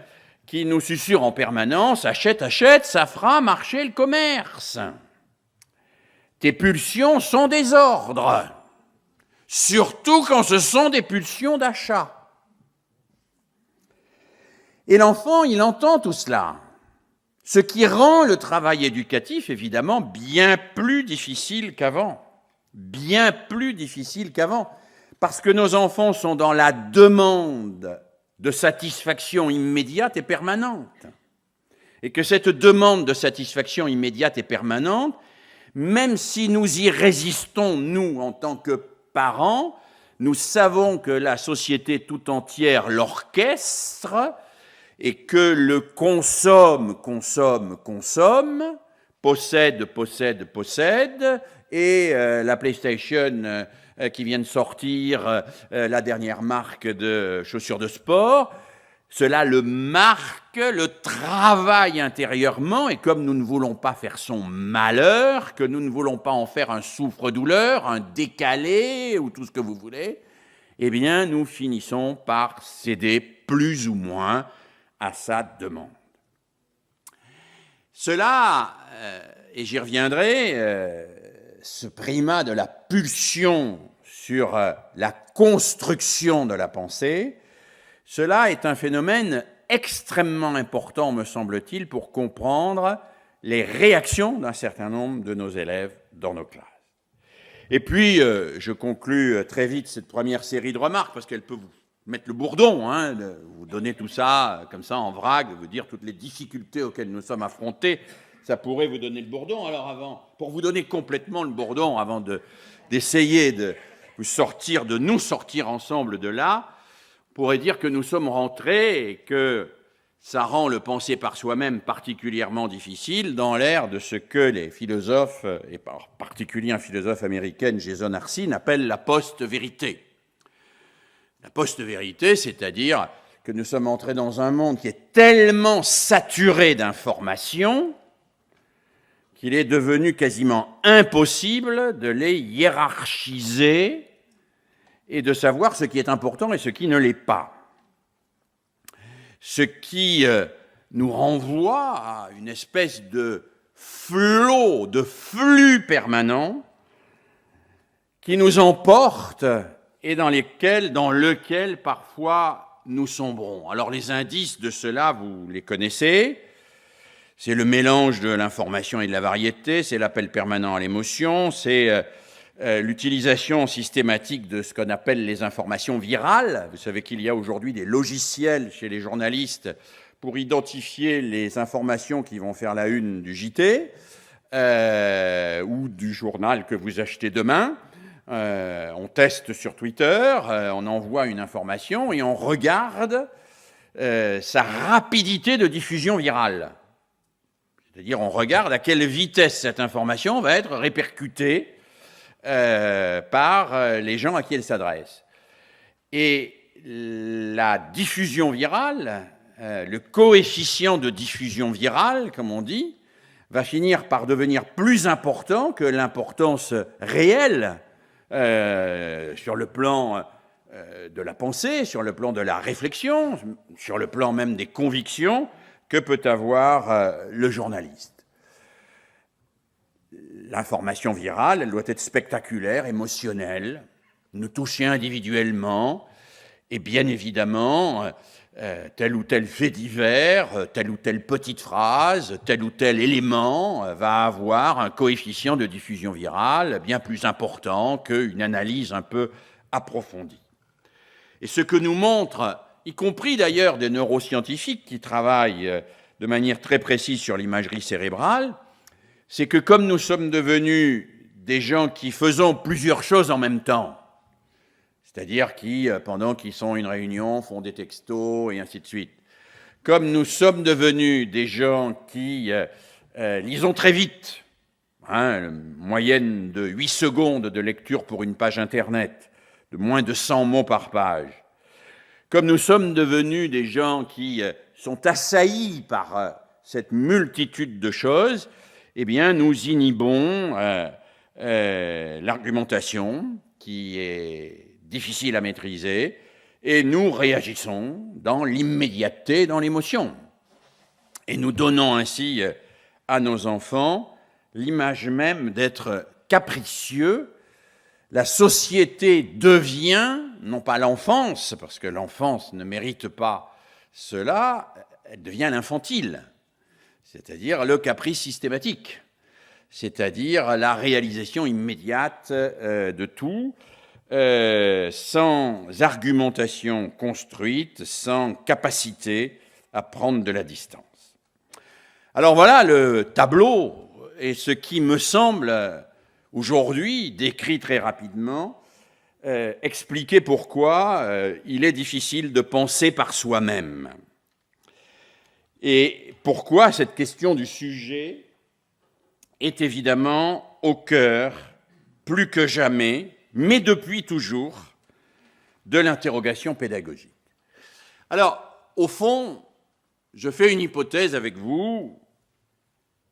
qui nous susurre en permanence « achète, achète, ça fera marcher le commerce ». Tes pulsions sont des ordres, surtout quand ce sont des pulsions d'achat. Et l'enfant, il entend tout cela. Ce qui rend le travail éducatif, évidemment, bien plus difficile qu'avant. Bien plus difficile qu'avant. Parce que nos enfants sont dans la demande de satisfaction immédiate et permanente. Et que cette demande de satisfaction immédiate et permanente, même si nous y résistons, nous, en tant que parents, nous savons que la société tout entière l'orchestre, et que le consomme, possède, et la PlayStation qui vient de sortir, la dernière marque de chaussures de sport, cela le marque, le travaille intérieurement, et comme nous ne voulons pas faire son malheur, que nous ne voulons pas en faire un souffre-douleur, un décalé, ou tout ce que vous voulez, eh bien, nous finissons par céder plus ou moins à sa demande. Cela, et j'y reviendrai, ce primat de la pulsion sur la construction de la pensée, cela est un phénomène extrêmement important, me semble-t-il, pour comprendre les réactions d'un certain nombre de nos élèves dans nos classes. Et puis, je conclus très vite cette première série de remarques, parce qu'elle peut vous mettre le bourdon, de vous donner tout ça, comme ça, en vrague, vous dire toutes les difficultés auxquelles nous sommes affrontés, ça pourrait vous donner le bourdon. Alors pour vous donner complètement le bourdon, avant d'essayer de nous sortir ensemble de là, on pourrait dire que nous sommes rentrés et que ça rend le penser par soi-même particulièrement difficile dans l'ère de ce que les philosophes, et en particulier un philosophe américain, Jason Harsin, appelle la post-vérité. La post-vérité, c'est-à-dire que nous sommes entrés dans un monde qui est tellement saturé d'informations qu'il est devenu quasiment impossible de les hiérarchiser et de savoir ce qui est important et ce qui ne l'est pas. Ce qui nous renvoie à une espèce de flot, de flux permanent qui nous emporte et dans lequel parfois nous sombrons. Alors les indices de cela, vous les connaissez. C'est le mélange de l'information et de la variété, c'est l'appel permanent à l'émotion, c'est l'utilisation systématique de ce qu'on appelle les informations virales. Vous savez qu'il y a aujourd'hui des logiciels chez les journalistes pour identifier les informations qui vont faire la une du JT ou du journal que vous achetez demain. On teste sur Twitter, on envoie une information et on regarde sa rapidité de diffusion virale. C'est-à-dire on regarde à quelle vitesse cette information va être répercutée par les gens à qui elle s'adresse. Et la diffusion virale, le coefficient de diffusion virale, comme on dit, va finir par devenir plus important que l'importance réelle sur le plan de la pensée, sur le plan de la réflexion, sur le plan même des convictions que peut avoir le journaliste. L'information virale, elle doit être spectaculaire, émotionnelle, nous toucher individuellement, et bien évidemment, tel ou tel fait divers, telle ou telle petite phrase, tel ou tel élément va avoir un coefficient de diffusion virale bien plus important qu'une analyse un peu approfondie. Et ce que nous montrent, y compris d'ailleurs des neuroscientifiques qui travaillent de manière très précise sur l'imagerie cérébrale, c'est que comme nous sommes devenus des gens qui faisons plusieurs choses en même temps, c'est-à-dire qui, pendant qu'ils sont à une réunion, font des textos et ainsi de suite, comme nous sommes devenus des gens qui lisons très vite, moyenne de 8 secondes de lecture pour une page Internet, de moins de 100 mots par page, comme nous sommes devenus des gens qui sont assaillis par cette multitude de choses, eh bien, nous inhibons l'argumentation qui est difficile à maîtriser et nous réagissons dans l'immédiateté, dans l'émotion. Et nous donnons ainsi à nos enfants l'image même d'être capricieux. La société devient, non pas l'enfance, parce que l'enfance ne mérite pas cela, elle devient l'infantile, c'est-à-dire le caprice systématique, c'est-à-dire la réalisation immédiate de tout, sans argumentation construite, sans capacité à prendre de la distance. Alors voilà le tableau, et ce qui me semble aujourd'hui, décrit très rapidement, expliquer pourquoi il est difficile de penser par soi-même. Et pourquoi cette question du sujet est évidemment au cœur, plus que jamais, mais depuis toujours, de l'interrogation pédagogique. Alors, au fond, je fais une hypothèse avec vous.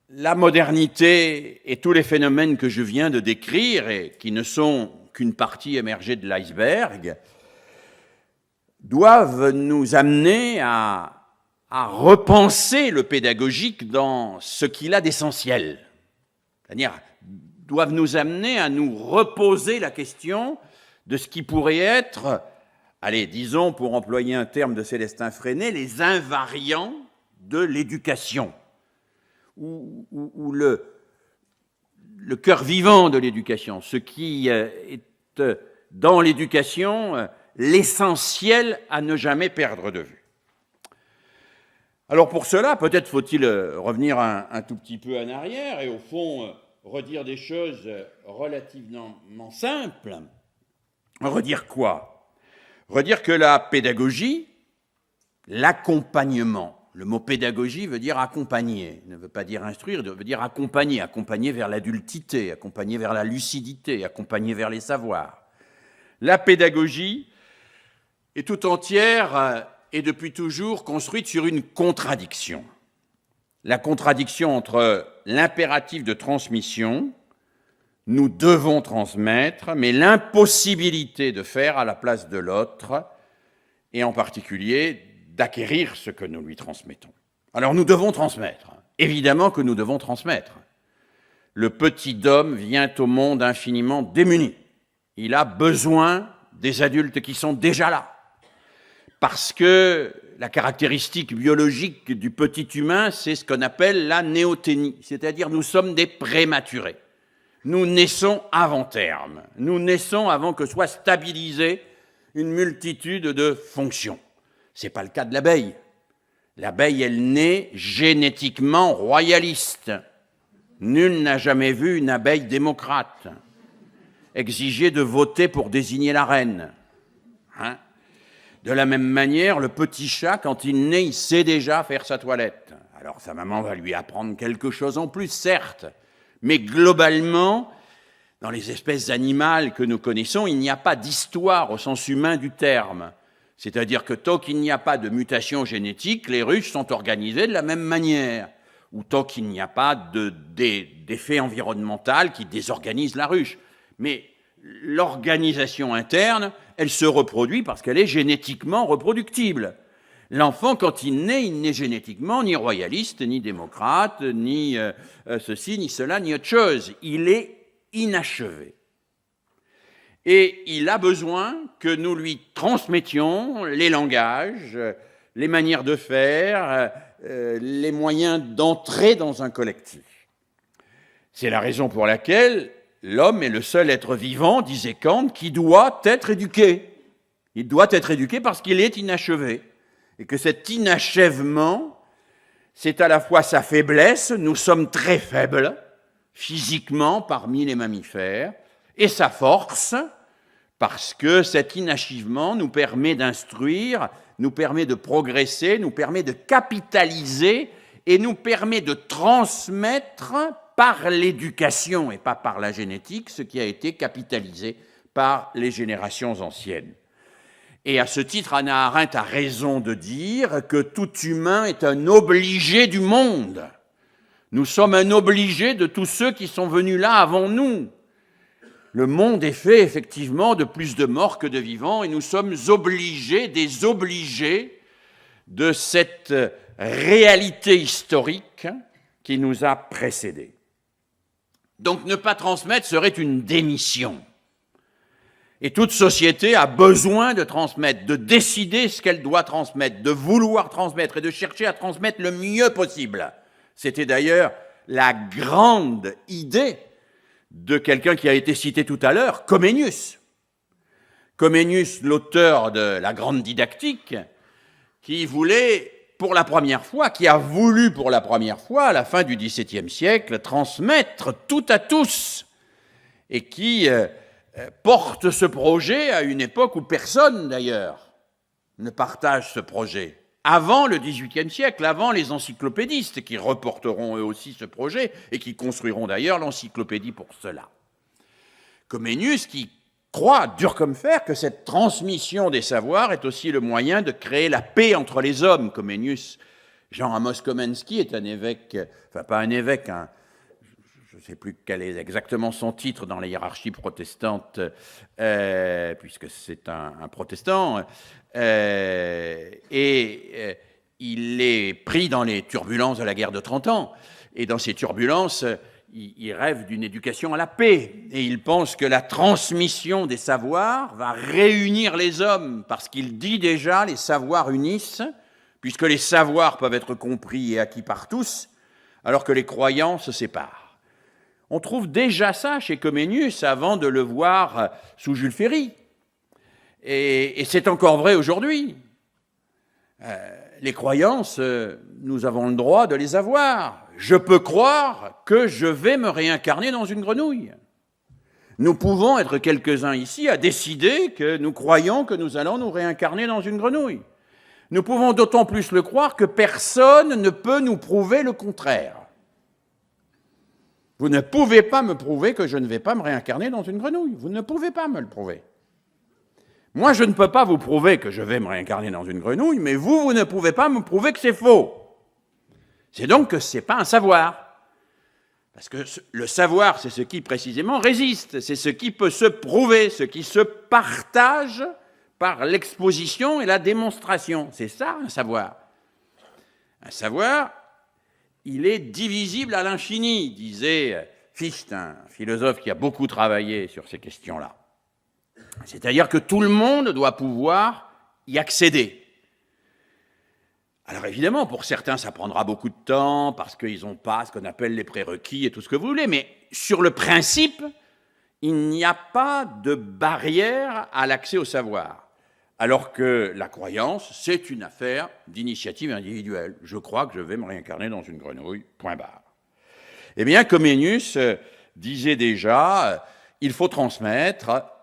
La modernité et tous les phénomènes que je viens de décrire, et qui ne sont qu'une partie émergée de l'iceberg, doivent nous amener à repenser le pédagogique dans ce qu'il a d'essentiel. C'est-à-dire, doivent nous amener à nous reposer la question de ce qui pourrait être, allez, disons, pour employer un terme de Célestin Freinet, les invariants de l'éducation, ou le cœur vivant de l'éducation, ce qui est dans l'éducation l'essentiel à ne jamais perdre de vue. Alors pour cela, peut-être faut-il revenir un tout petit peu en arrière et au fond redire des choses relativement simples. Redire quoi? Redire que la pédagogie, l'accompagnement, le mot pédagogie veut dire accompagner, ne veut pas dire instruire, veut dire accompagner, accompagner vers l'adultité, accompagner vers la lucidité, accompagner vers les savoirs. La pédagogie est tout entière et depuis toujours construite sur une contradiction. La contradiction entre l'impératif de transmission, nous devons transmettre, mais l'impossibilité de faire à la place de l'autre, et en particulier d'acquérir ce que nous lui transmettons. Alors nous devons transmettre, évidemment que nous devons transmettre. Le petit homme vient au monde infiniment démuni. Il a besoin des adultes qui sont déjà là. Parce que la caractéristique biologique du petit humain, c'est ce qu'on appelle la néothénie, c'est-à-dire nous sommes des prématurés. Nous naissons avant terme, nous naissons avant que soit stabilisée une multitude de fonctions. Ce n'est pas le cas de l'abeille. L'abeille, elle naît génétiquement royaliste. Nul n'a jamais vu une abeille démocrate exiger de voter pour désigner la reine. Hein? De la même manière, le petit chat, quand il naît, il sait déjà faire sa toilette. Alors sa maman va lui apprendre quelque chose en plus, certes, mais globalement, dans les espèces animales que nous connaissons, il n'y a pas d'histoire au sens humain du terme. C'est-à-dire que tant qu'il n'y a pas de mutation génétique, les ruches sont organisées de la même manière. Ou tant qu'il n'y a pas d'effet environnemental qui désorganise la ruche. Mais l'organisation interne, elle se reproduit parce qu'elle est génétiquement reproductible. L'enfant, quand il naît génétiquement ni royaliste, ni démocrate, ni ceci, ni cela, ni autre chose. Il est inachevé. Et il a besoin que nous lui transmettions les langages, les manières de faire, les moyens d'entrer dans un collectif. C'est la raison pour laquelle l'homme est le seul être vivant, disait Kant, qui doit être éduqué. Il doit être éduqué parce qu'il est inachevé. Et que cet inachèvement, c'est à la fois sa faiblesse, nous sommes très faibles, physiquement parmi les mammifères, et sa force, parce que cet inachèvement nous permet d'instruire, nous permet de progresser, nous permet de capitaliser et nous permet de transmettre par l'éducation et pas par la génétique ce qui a été capitalisé par les générations anciennes. Et à ce titre, Hannah Arendt a raison de dire que tout humain est un obligé du monde. Nous sommes un obligé de tous ceux qui sont venus là avant nous. Le monde est fait effectivement de plus de morts que de vivants et nous sommes obligés, des obligés de cette réalité historique qui nous a précédés. Donc ne pas transmettre serait une démission. Et toute société a besoin de transmettre, de décider ce qu'elle doit transmettre, de vouloir transmettre et de chercher à transmettre le mieux possible. C'était d'ailleurs la grande idée de quelqu'un qui a été cité tout à l'heure, Comenius. Comenius, l'auteur de la grande didactique, qui voulait pour la première fois, qui a voulu pour la première fois, à la fin du XVIIe siècle, transmettre tout à tous, et qui porte ce projet à une époque où personne, d'ailleurs, ne partage ce projet. Avant le XVIIIe siècle, avant les encyclopédistes, qui reporteront eux aussi ce projet, et qui construiront d'ailleurs l'encyclopédie pour cela. Comenius qui croit, dur comme fer, que cette transmission des savoirs est aussi le moyen de créer la paix entre les hommes. Comenius, Jean Amos Komensky est un évêque, enfin pas un évêque, je ne sais plus quel est exactement son titre dans la hiérarchie protestante, puisque c'est un protestant, et il est pris dans les turbulences de la guerre de 30 ans. Et dans ces turbulences, il rêve d'une éducation à la paix. Et il pense que la transmission des savoirs va réunir les hommes, parce qu'il dit déjà les savoirs unissent, puisque les savoirs peuvent être compris et acquis par tous, alors que les croyants se séparent. On trouve déjà ça chez Comenius avant de le voir sous Jules Ferry. Et c'est encore vrai aujourd'hui. Les croyances, nous avons le droit de les avoir. Je peux croire que je vais me réincarner dans une grenouille. Nous pouvons être quelques-uns ici à décider que nous croyons que nous allons nous réincarner dans une grenouille. Nous pouvons d'autant plus le croire que personne ne peut nous prouver le contraire. Vous ne pouvez pas me prouver que je ne vais pas me réincarner dans une grenouille. Vous ne pouvez pas me le prouver. Moi, je ne peux pas vous prouver que je vais me réincarner dans une grenouille, mais vous ne pouvez pas me prouver que c'est faux. C'est donc que ce n'est pas un savoir. Parce que le savoir, c'est ce qui précisément résiste, c'est ce qui peut se prouver, ce qui se partage par l'exposition et la démonstration. C'est ça, un savoir. Un savoir, il est divisible à l'infini, disait Fichte, un philosophe qui a beaucoup travaillé sur ces questions-là. C'est-à-dire que tout le monde doit pouvoir y accéder. Alors évidemment, pour certains, ça prendra beaucoup de temps parce qu'ils n'ont pas ce qu'on appelle les prérequis et tout ce que vous voulez, mais sur le principe, il n'y a pas de barrière à l'accès au savoir. Alors que la croyance, c'est une affaire d'initiative individuelle. Je crois que je vais me réincarner dans une grenouille, point barre. Eh bien, Comenius disait déjà, il faut transmettre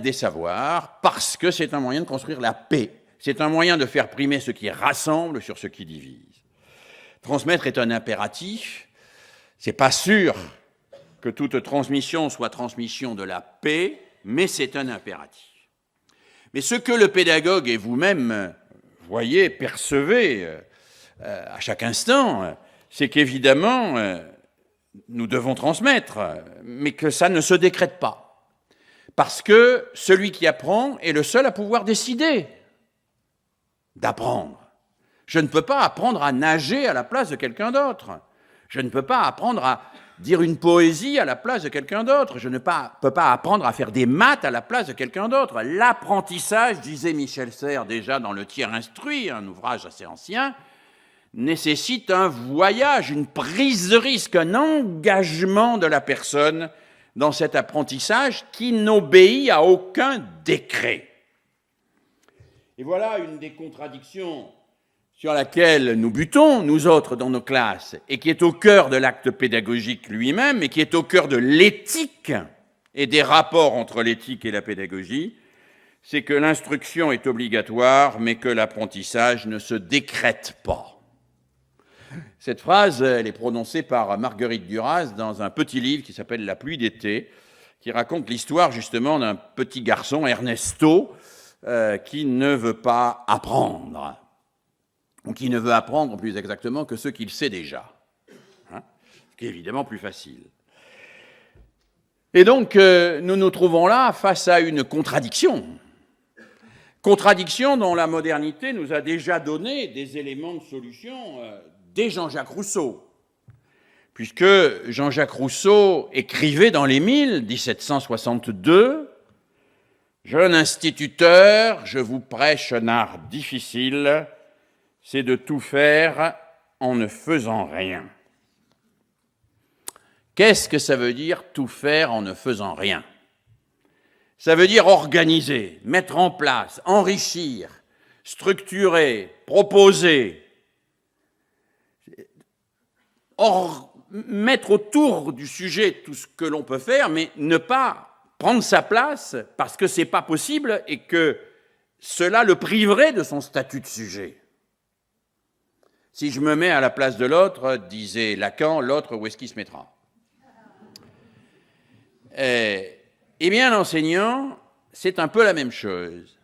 des savoirs parce que c'est un moyen de construire la paix. C'est un moyen de faire primer ce qui rassemble sur ce qui divise. Transmettre est un impératif. C'est pas sûr que toute transmission soit transmission de la paix, mais c'est un impératif. Mais ce que le pédagogue et vous-même voyez, percevez à chaque instant, c'est qu'évidemment, nous devons transmettre, mais que ça ne se décrète pas. Parce que celui qui apprend est le seul à pouvoir décider d'apprendre. Je ne peux pas apprendre à nager à la place de quelqu'un d'autre. Je ne peux pas apprendre à dire une poésie à la place de quelqu'un d'autre. Je ne peux pas apprendre à faire des maths à la place de quelqu'un d'autre. L'apprentissage, disait Michel Serres déjà dans Le Tiers instruit, un ouvrage assez ancien, nécessite un voyage, une prise de risque, un engagement de la personne dans cet apprentissage qui n'obéit à aucun décret. Et voilà une des contradictions sur laquelle nous butons, nous autres, dans nos classes, et qui est au cœur de l'acte pédagogique lui-même, et qui est au cœur de l'éthique et des rapports entre l'éthique et la pédagogie, c'est que l'instruction est obligatoire, mais que l'apprentissage ne se décrète pas. Cette phrase, elle est prononcée par Marguerite Duras dans un petit livre qui s'appelle « La pluie d'été », qui raconte l'histoire justement d'un petit garçon, Ernesto, qui ne veut pas apprendre, ou qui ne veut apprendre plus exactement que ce qu'il sait déjà, ce qui est évidemment plus facile. Et donc, nous nous trouvons là face à une contradiction dont la modernité nous a déjà donné des éléments de solution dès Jean-Jacques Rousseau, puisque Jean-Jacques Rousseau écrivait dans l'Émile, 1762, « Jeune instituteur, je vous prêche un art difficile, c'est de tout faire en ne faisant rien. » Qu'est-ce que ça veut dire tout faire en ne faisant rien? Ça veut dire organiser, mettre en place, enrichir, structurer, proposer, mettre autour du sujet tout ce que l'on peut faire, mais ne pas prendre sa place parce que ce n'est pas possible et que cela le priverait de son statut de sujet. Si je me mets à la place de l'autre, disait Lacan, l'autre, où est-ce qu'il se mettra? Eh bien, l'enseignant, c'est un peu la même chose.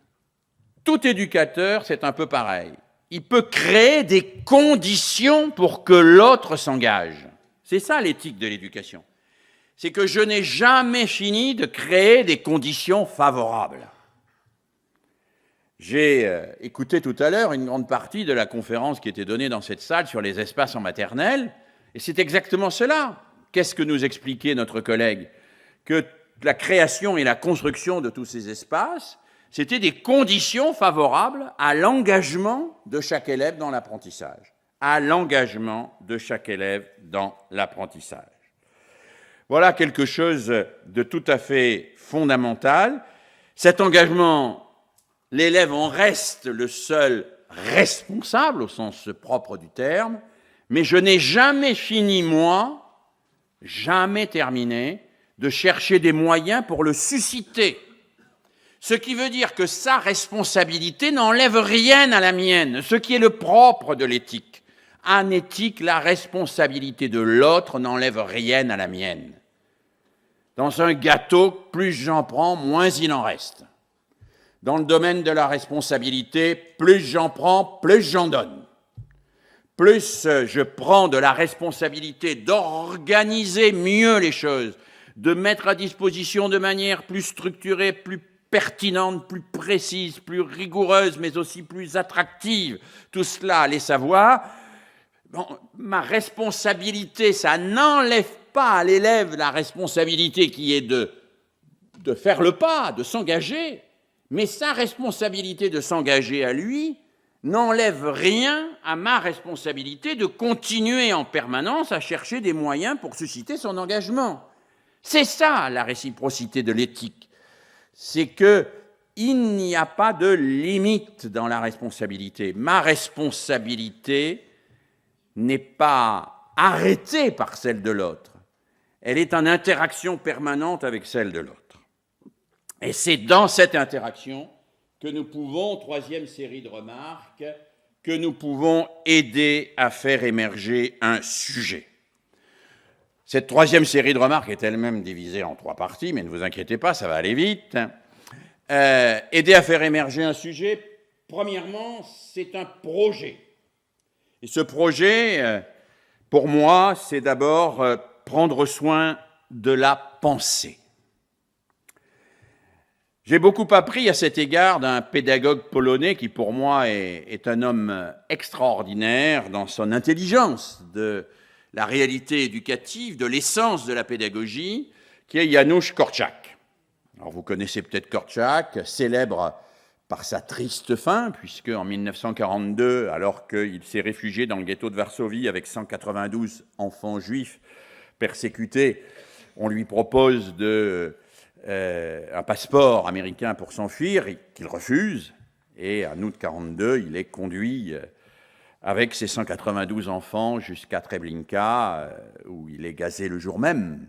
Tout éducateur, c'est un peu pareil. Il peut créer des conditions pour que l'autre s'engage. C'est ça l'éthique de l'éducation. C'est que je n'ai jamais fini de créer des conditions favorables. J'ai écouté tout à l'heure une grande partie de la conférence qui était donnée dans cette salle sur les espaces en maternelle, et c'est exactement cela. Qu'est-ce que nous expliquait notre collègue? Que la création et la construction de tous ces espaces, c'était des conditions favorables à l'engagement de chaque élève dans l'apprentissage. À l'engagement de chaque élève dans l'apprentissage. Voilà quelque chose de tout à fait fondamental. Cet engagement, l'élève en reste le seul responsable, au sens propre du terme, mais je n'ai jamais fini, moi, jamais terminé, de chercher des moyens pour le susciter. Ce qui veut dire que sa responsabilité n'enlève rien à la mienne, ce qui est le propre de l'éthique. En éthique, la responsabilité de l'autre n'enlève rien à la mienne. Dans un gâteau, plus j'en prends, moins il en reste. Dans le domaine de la responsabilité, plus j'en prends, plus j'en donne. Plus je prends de la responsabilité d'organiser mieux les choses, de mettre à disposition de manière plus structurée, plus pertinente, plus précise, plus rigoureuse, mais aussi plus attractive, tout cela, les savoirs. Bon, ma responsabilité, ça n'enlève pas à l'élève la responsabilité qui est de de faire le pas, de s'engager, mais sa responsabilité de s'engager à lui n'enlève rien à ma responsabilité de continuer en permanence à chercher des moyens pour susciter son engagement. C'est ça la réciprocité de l'éthique. C'est qu'il n'y a pas de limite dans la responsabilité. Ma responsabilité n'est pas arrêtée par celle de l'autre. Elle est en interaction permanente avec celle de l'autre. Et c'est dans cette interaction que nous pouvons, troisième série de remarques, que nous pouvons aider à faire émerger un sujet. Cette troisième série de remarques est elle-même divisée en 3 parties, mais ne vous inquiétez pas, ça va aller vite. Aider à faire émerger un sujet, premièrement, c'est un projet. Et ce projet, pour moi, c'est d'abord prendre soin de la pensée. J'ai beaucoup appris à cet égard d'un pédagogue polonais qui, pour moi, est un homme extraordinaire dans son intelligence de la réalité éducative, de l'essence de la pédagogie, qui est Janusz Korczak. Alors, vous connaissez peut-être Korczak, célèbre par sa triste fin, puisque en 1942, alors qu'il s'est réfugié dans le ghetto de Varsovie avec 192 enfants juifs persécutés, on lui propose un passeport américain pour s'enfuir, qu'il refuse, et en août 1942, il est conduit avec ses 192 enfants jusqu'à Treblinka, où il est gazé le jour même.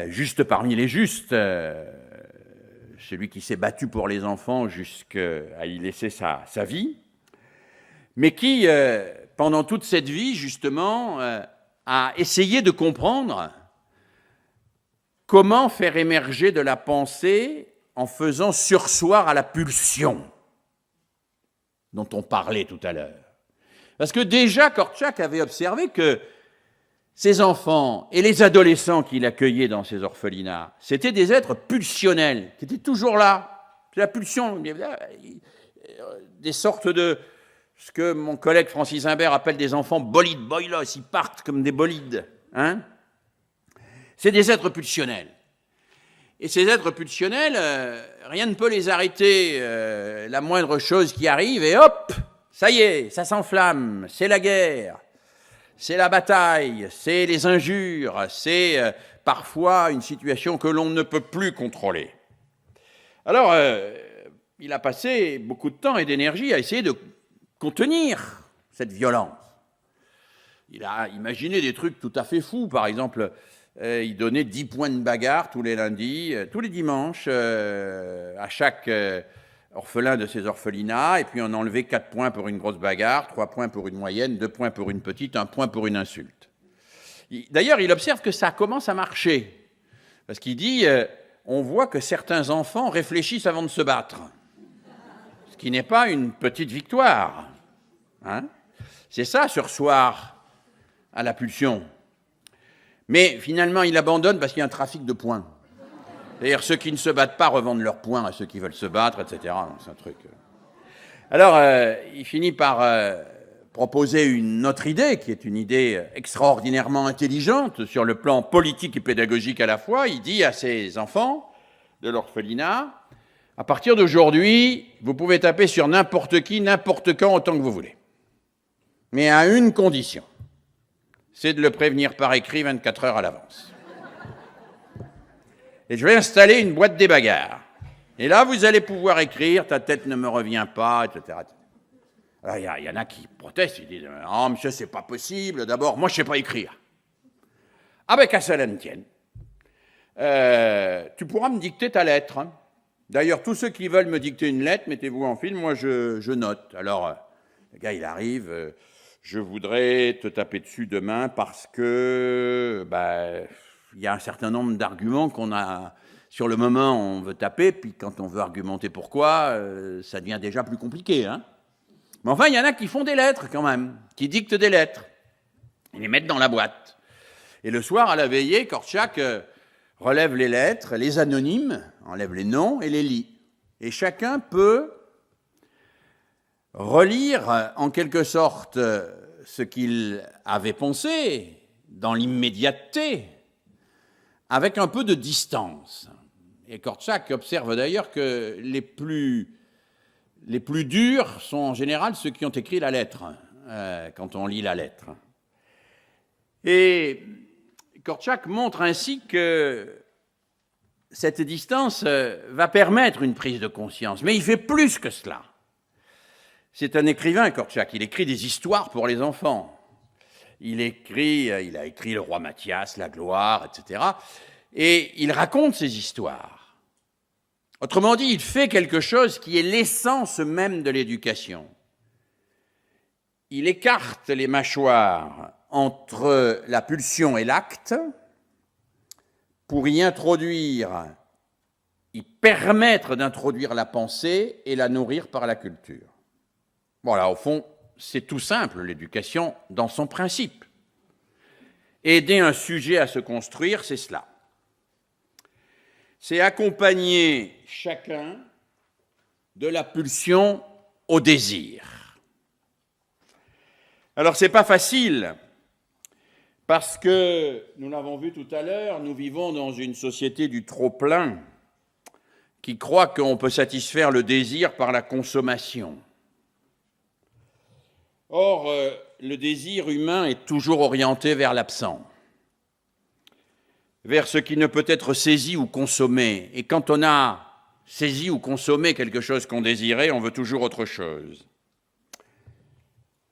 Juste parmi les justes, celui qui s'est battu pour les enfants jusqu'à y laisser sa vie, mais qui, pendant toute cette vie, justement, a essayé de comprendre comment faire émerger de la pensée en faisant surseoir à la pulsion dont on parlait tout à l'heure. Parce que déjà, Korczak avait observé que ces enfants et les adolescents qu'il accueillait dans ces orphelinats, c'était des êtres pulsionnels, qui étaient toujours là. C'est la pulsion, des sortes de ce que mon collègue Francis Imbert appelle des enfants bolides, boilos, ils partent comme des bolides. Hein ? C'est des êtres pulsionnels. Et ces êtres pulsionnels, rien ne peut les arrêter. La moindre chose qui arrive, et hop, ça y est, ça s'enflamme, c'est la guerre. C'est la bataille, c'est les injures, c'est parfois une situation que l'on ne peut plus contrôler. Alors, il a passé beaucoup de temps et d'énergie à essayer de contenir cette violence. Il a imaginé des trucs tout à fait fous. Par exemple, il donnait 10 points de bagarre tous les lundis, tous les dimanches, à chaque orphelin de ces orphelinats, et puis on enlevait 4 points pour une grosse bagarre, 3 points pour une moyenne, 2 points pour une petite, 1 point pour une insulte. D'ailleurs, il observe que ça commence à marcher, parce qu'il dit, on voit que certains enfants réfléchissent avant de se battre, ce qui n'est pas une petite victoire. Hein ? C'est ça, surseoir à la pulsion. Mais finalement, il abandonne parce qu'il y a un trafic de points. C'est-à-dire, ceux qui ne se battent pas revendent leurs points à ceux qui veulent se battre, etc. C'est un truc. Alors, il finit par proposer une autre idée, qui est une idée extraordinairement intelligente sur le plan politique et pédagogique à la fois. Il dit à ses enfants de l'orphelinat, à partir d'aujourd'hui, vous pouvez taper sur n'importe qui, n'importe quand, autant que vous voulez. Mais à une condition, c'est de le prévenir par écrit 24 heures à l'avance. Et je vais installer une boîte des bagarres. Et là, vous allez pouvoir écrire, ta tête ne me revient pas, etc. Alors, il y en a qui protestent, ils disent, oh, monsieur, c'est pas possible, d'abord, moi, je sais pas écrire. Ah ben, qu'à cela ne tienne. Tu pourras me dicter ta lettre. Hein. D'ailleurs, tous ceux qui veulent me dicter une lettre, mettez-vous en file, moi, je note. Alors, le gars, il arrive, je voudrais te taper dessus demain parce que, il y a un certain nombre d'arguments qu'on a, sur le moment, on veut taper, puis quand on veut argumenter pourquoi, ça devient déjà plus compliqué. Hein. Mais enfin, il y en a qui font des lettres quand même, qui dictent des lettres. Ils les mettent dans la boîte. Et le soir, à la veillée, Korczak relève les lettres, les anonymes, enlève les noms et les lit. Et chacun peut relire en quelque sorte ce qu'il avait pensé dans l'immédiateté, avec un peu de distance. Et Korczak observe d'ailleurs que les plus durs sont en général ceux qui ont écrit la lettre, quand on lit la lettre. Et Korczak montre ainsi que cette distance va permettre une prise de conscience. Mais il fait plus que cela. C'est un écrivain, Korczak. Il écrit des histoires pour les enfants. Il a écrit Le Roi Mathias, La Gloire, etc. Et il raconte ces histoires. Autrement dit, il fait quelque chose qui est l'essence même de l'éducation. Il écarte les mâchoires entre la pulsion et l'acte pour y permettre d'introduire la pensée et la nourrir par la culture. Voilà, au fond, c'est tout simple, l'éducation dans son principe. Aider un sujet à se construire, c'est cela. C'est accompagner chacun de la pulsion au désir. Alors, c'est pas facile, parce que, nous l'avons vu tout à l'heure, nous vivons dans une société du trop-plein qui croit qu'on peut satisfaire le désir par la consommation. Or, le désir humain est toujours orienté vers l'absent, vers ce qui ne peut être saisi ou consommé. Et quand on a saisi ou consommé quelque chose qu'on désirait, on veut toujours autre chose.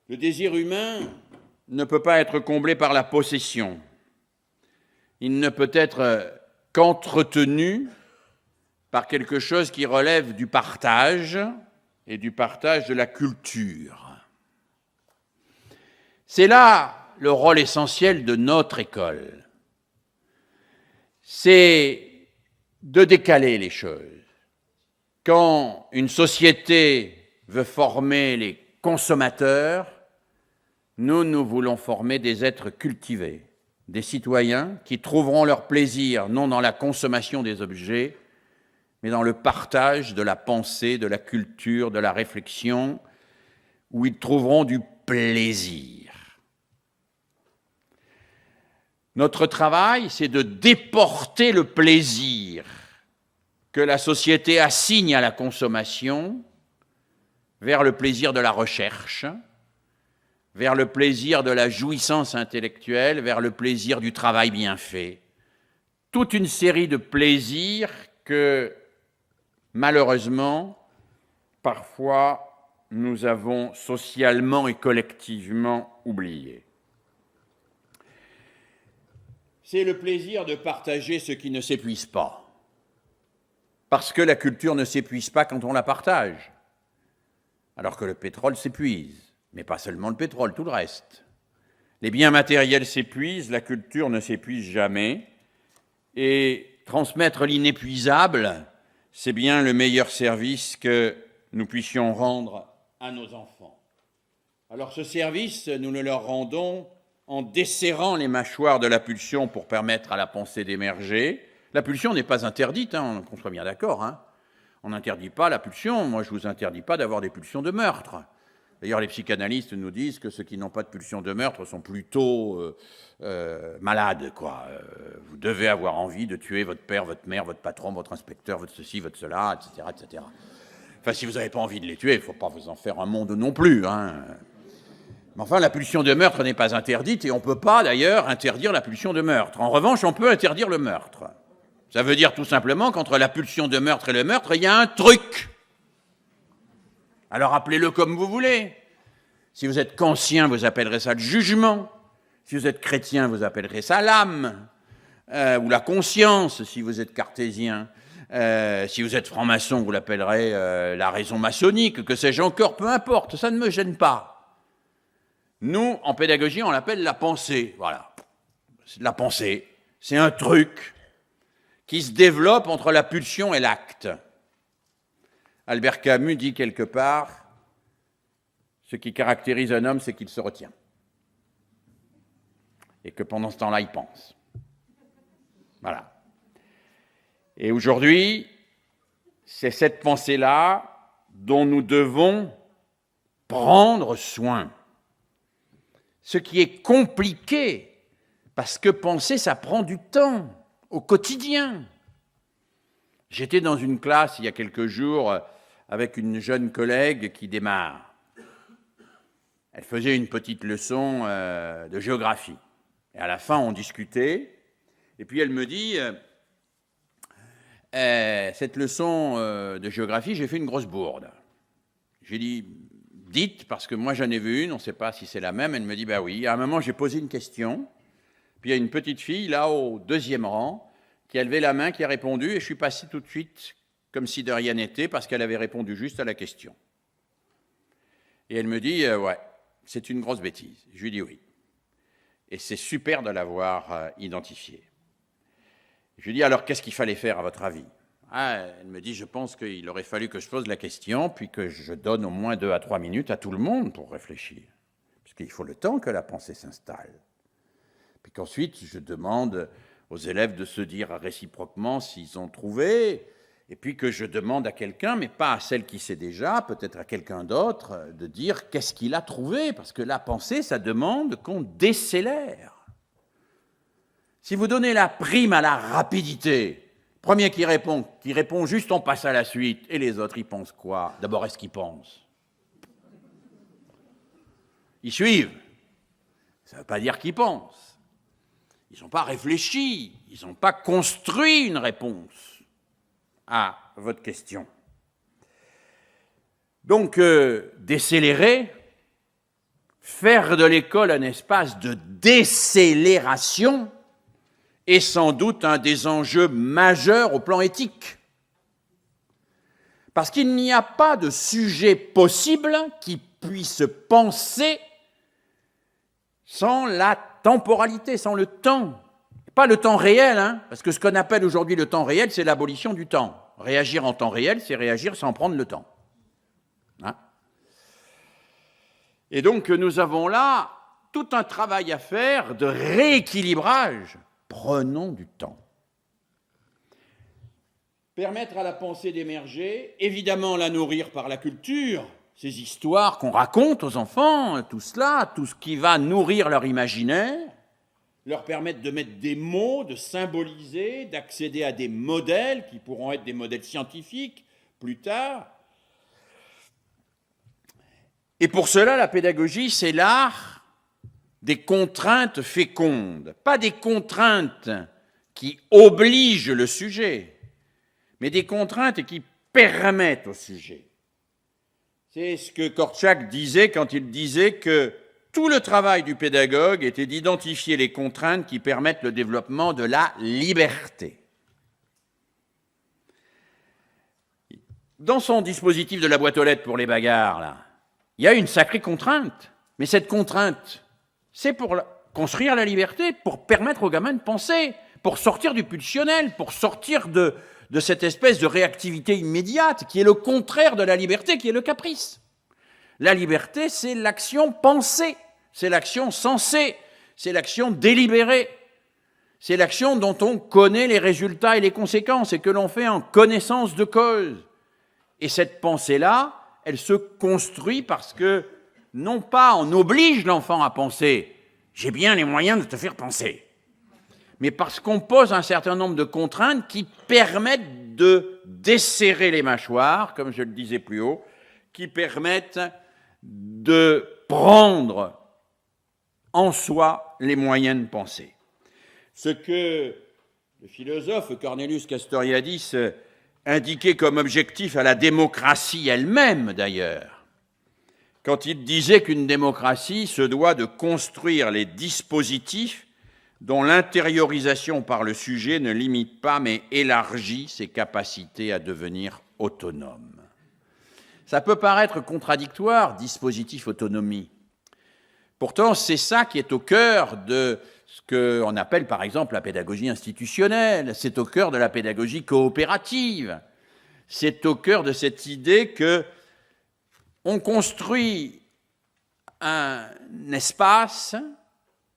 Le désir humain ne peut pas être comblé par la possession. Il ne peut être qu'entretenu par quelque chose qui relève du partage et du partage de la culture. C'est là le rôle essentiel de notre école. C'est de décaler les choses. Quand une société veut former les consommateurs, nous voulons former des êtres cultivés, des citoyens qui trouveront leur plaisir non dans la consommation des objets, mais dans le partage de la pensée, de la culture, de la réflexion, où ils trouveront du plaisir. Notre travail, c'est de déporter le plaisir que la société assigne à la consommation vers le plaisir de la recherche, vers le plaisir de la jouissance intellectuelle, vers le plaisir du travail bien fait. Toute une série de plaisirs que, malheureusement, parfois, nous avons socialement et collectivement oubliés. C'est le plaisir de partager ce qui ne s'épuise pas. Parce que la culture ne s'épuise pas quand on la partage. Alors que le pétrole s'épuise. Mais pas seulement le pétrole, tout le reste. Les biens matériels s'épuisent, la culture ne s'épuise jamais. Et transmettre l'inépuisable, c'est bien le meilleur service que nous puissions rendre à nos enfants. Alors ce service, nous le leur rendons en desserrant les mâchoires de la pulsion pour permettre à la pensée d'émerger. La pulsion n'est pas interdite, on soit bien d'accord. On n'interdit pas la pulsion. Moi, je ne vous interdis pas d'avoir des pulsions de meurtre. D'ailleurs, les psychanalystes nous disent que ceux qui n'ont pas de pulsion de meurtre sont plutôt malades, quoi. Vous devez avoir envie de tuer votre père, votre mère, votre patron, votre inspecteur, votre ceci, votre cela, etc., etc. Enfin, si vous n'avez pas envie de les tuer, il ne faut pas vous en faire un monde non plus. Mais enfin, la pulsion de meurtre n'est pas interdite et on ne peut pas, d'ailleurs, interdire la pulsion de meurtre. En revanche, on peut interdire le meurtre. Ça veut dire tout simplement qu'entre la pulsion de meurtre et le meurtre, il y a un truc. Alors appelez-le comme vous voulez. Si vous êtes kantien, vous appellerez ça le jugement. Si vous êtes chrétien, vous appellerez ça l'âme. Ou la conscience, si vous êtes cartésien. Si vous êtes franc-maçon, vous l'appellerez la raison maçonnique, que sais-je encore, peu importe, ça ne me gêne pas. Nous, en pédagogie, on l'appelle la pensée. Voilà. C'est la pensée. C'est un truc qui se développe entre la pulsion et l'acte. Albert Camus dit quelque part, ce qui caractérise un homme, c'est qu'il se retient. Et que pendant ce temps-là, il pense. Voilà. Et aujourd'hui, c'est cette pensée-là dont nous devons prendre soin. Ce qui est compliqué, parce que penser, ça prend du temps. au quotidien. J'étais dans une classe il y a quelques jours avec une jeune collègue qui démarre. Elle faisait une petite leçon de géographie. Et à la fin, on discutait. Et puis elle me dit, cette leçon de géographie, j'ai fait une grosse bourde. J'ai dit, dites, parce que moi j'en ai vu une, on ne sait pas si c'est la même. Elle me dit, bah oui. À un moment, j'ai posé une question. Puis il y a une petite fille, là, au deuxième rang, qui a levé la main, qui a répondu, et je suis passé tout de suite comme si de rien n'était, parce qu'elle avait répondu juste à la question. Et elle me dit, ouais, c'est une grosse bêtise. Je lui dis oui. Et c'est super de l'avoir identifié. Je lui dis, alors qu'est-ce qu'il fallait faire à votre avis? Elle me dit, je pense qu'il aurait fallu que je pose la question, puis que je donne au moins 2 à 3 minutes à tout le monde pour réfléchir. Parce qu'il faut le temps que la pensée s'installe. Puis qu'ensuite, je demande aux élèves de se dire réciproquement s'ils ont trouvé, et puis que je demande à quelqu'un, mais pas à celle qui sait déjà, peut-être à quelqu'un d'autre, de dire qu'est-ce qu'il a trouvé, parce que la pensée, ça demande qu'on décélère. Si vous donnez la prime à la rapidité, premier qui répond juste, on passe à la suite, et les autres, ils pensent quoi? D'abord, est-ce qu'ils pensent? Ils suivent. Ça ne veut pas dire qu'ils pensent. Ils n'ont pas réfléchi, ils n'ont pas construit une réponse à votre question. Donc, décélérer, faire de l'école un espace de décélération est sans doute un des enjeux majeurs au plan éthique. Parce qu'il n'y a pas de sujet possible qui puisse penser sans la temporalité, sans le temps. Pas le temps réel, hein, parce que ce qu'on appelle aujourd'hui le temps réel, c'est l'abolition du temps. Réagir en temps réel, c'est réagir sans prendre le temps. Hein? Et donc, nous avons là tout un travail à faire de rééquilibrage. Prenons du temps. Permettre à la pensée d'émerger, évidemment la nourrir par la culture, ces histoires qu'on raconte aux enfants, tout cela, tout ce qui va nourrir leur imaginaire, leur permettre de mettre des mots, de symboliser, d'accéder à des modèles qui pourront être des modèles scientifiques plus tard. Et pour cela, la pédagogie, c'est l'art des contraintes fécondes, pas des contraintes qui obligent le sujet, mais des contraintes qui permettent au sujet. C'est ce que Korczak disait quand il disait que tout le travail du pédagogue était d'identifier les contraintes qui permettent le développement de la liberté. Dans son dispositif de la boîte aux lettres pour les bagarres, là, il y a une sacrée contrainte, mais cette contrainte, c'est pour construire la liberté, pour permettre aux gamins de penser, pour sortir du pulsionnel, pour sortir de cette espèce de réactivité immédiate qui est le contraire de la liberté, qui est le caprice. La liberté, c'est l'action pensée, c'est l'action sensée, c'est l'action délibérée, c'est l'action dont on connaît les résultats et les conséquences et que l'on fait en connaissance de cause. Et cette pensée-là, elle se construit parce que, non pas on oblige l'enfant à penser, j'ai bien les moyens de te faire penser, mais parce qu'on pose un certain nombre de contraintes qui permettent de desserrer les mâchoires, comme je le disais plus haut, qui permettent de prendre en soi les moyens de penser. Ce que le philosophe Cornelius Castoriadis indiquait comme objectif à la démocratie elle-même, d'ailleurs, quand il disait qu'une démocratie se doit de construire les dispositifs dont l'intériorisation par le sujet ne limite pas mais élargit ses capacités à devenir autonome. Ça peut paraître contradictoire, dispositif autonomie. Pourtant, c'est ça qui est au cœur de ce qu'on appelle par exemple la pédagogie institutionnelle, c'est au cœur de la pédagogie coopérative, c'est au cœur de cette idée que on construit un espace,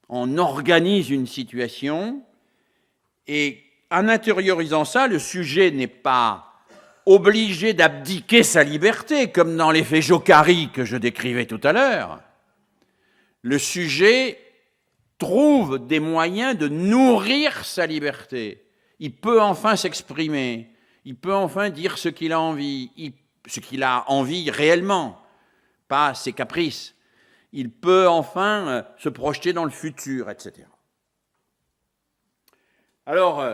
on organise une situation, et en intériorisant ça, le sujet n'est pas obligé d'abdiquer sa liberté, comme dans l'effet Jokari que je décrivais tout à l'heure. Le sujet trouve des moyens de nourrir sa liberté. il peut enfin s'exprimer, il peut enfin dire ce qu'il a envie, ce qu'il a envie réellement, pas ses caprices. Il peut enfin se projeter dans le futur, etc. Alors,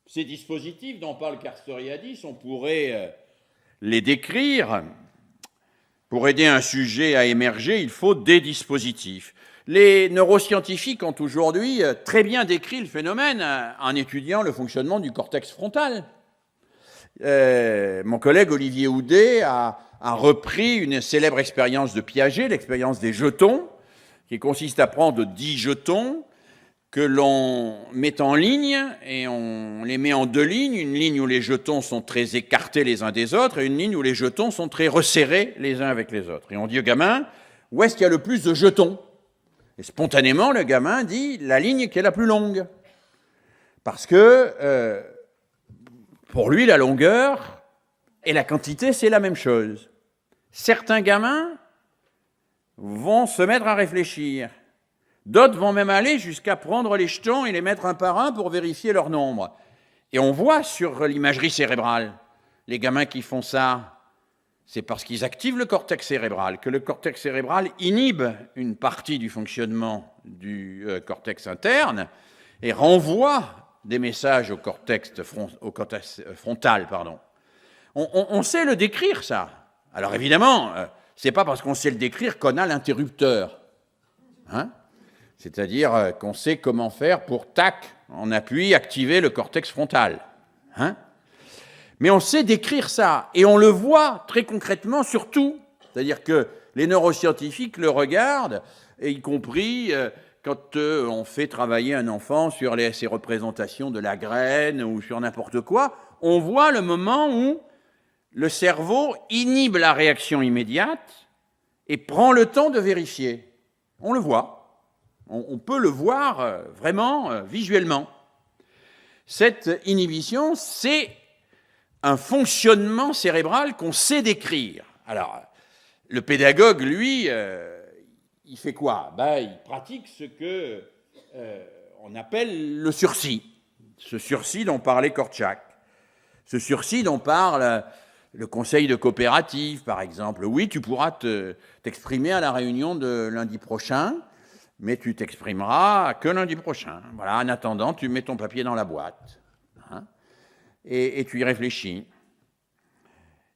ces dispositifs dont parle Castoriadis, on pourrait les décrire. Pour aider un sujet à émerger, il faut des dispositifs. Les neuroscientifiques ont aujourd'hui très bien décrit le phénomène en étudiant le fonctionnement du cortex frontal. Mon collègue Olivier Houdet a repris une célèbre expérience de Piaget, l'expérience des jetons, qui consiste à prendre 10 jetons que l'on met en ligne, et on les met en 2 lignes, une ligne où les jetons sont très écartés les uns des autres, et une ligne où les jetons sont très resserrés les uns avec les autres. Et on dit au gamin, où est-ce qu'il y a le plus de jetons? Et spontanément, le gamin dit la ligne qui est la plus longue. Parce que, pour lui, la longueur et la quantité, c'est la même chose. Certains gamins vont se mettre à réfléchir. D'autres vont même aller jusqu'à prendre les jetons et les mettre un par un pour vérifier leur nombre. Et on voit sur l'imagerie cérébrale, les gamins qui font ça, c'est parce qu'ils activent le cortex cérébral, que le cortex cérébral inhibe une partie du fonctionnement du cortex interne et renvoie des messages au cortex frontal. On sait le décrire, ça. Alors évidemment, c'est pas parce qu'on sait le décrire qu'on a l'interrupteur. C'est-à-dire qu'on sait comment faire pour, tac, en appui, activer le cortex frontal. Mais on sait décrire ça, et on le voit très concrètement sur tout. C'est-à-dire que les neuroscientifiques le regardent, et y compris quand on fait travailler un enfant sur ses représentations de la graine ou sur n'importe quoi, on voit le moment où le cerveau inhibe la réaction immédiate et prend le temps de vérifier. On le voit. On peut le voir vraiment visuellement. Cette inhibition, c'est un fonctionnement cérébral qu'on sait décrire. Alors, le pédagogue, lui, il fait quoi? Il pratique ce qu'on appelle le sursis. Ce sursis dont parlait Kortchak. Ce sursis dont parle le conseil de coopérative, par exemple. Oui, tu pourras t'exprimer à la réunion de lundi prochain, mais tu t'exprimeras que lundi prochain. Voilà, en attendant, tu mets ton papier dans la boîte. Et tu y réfléchis.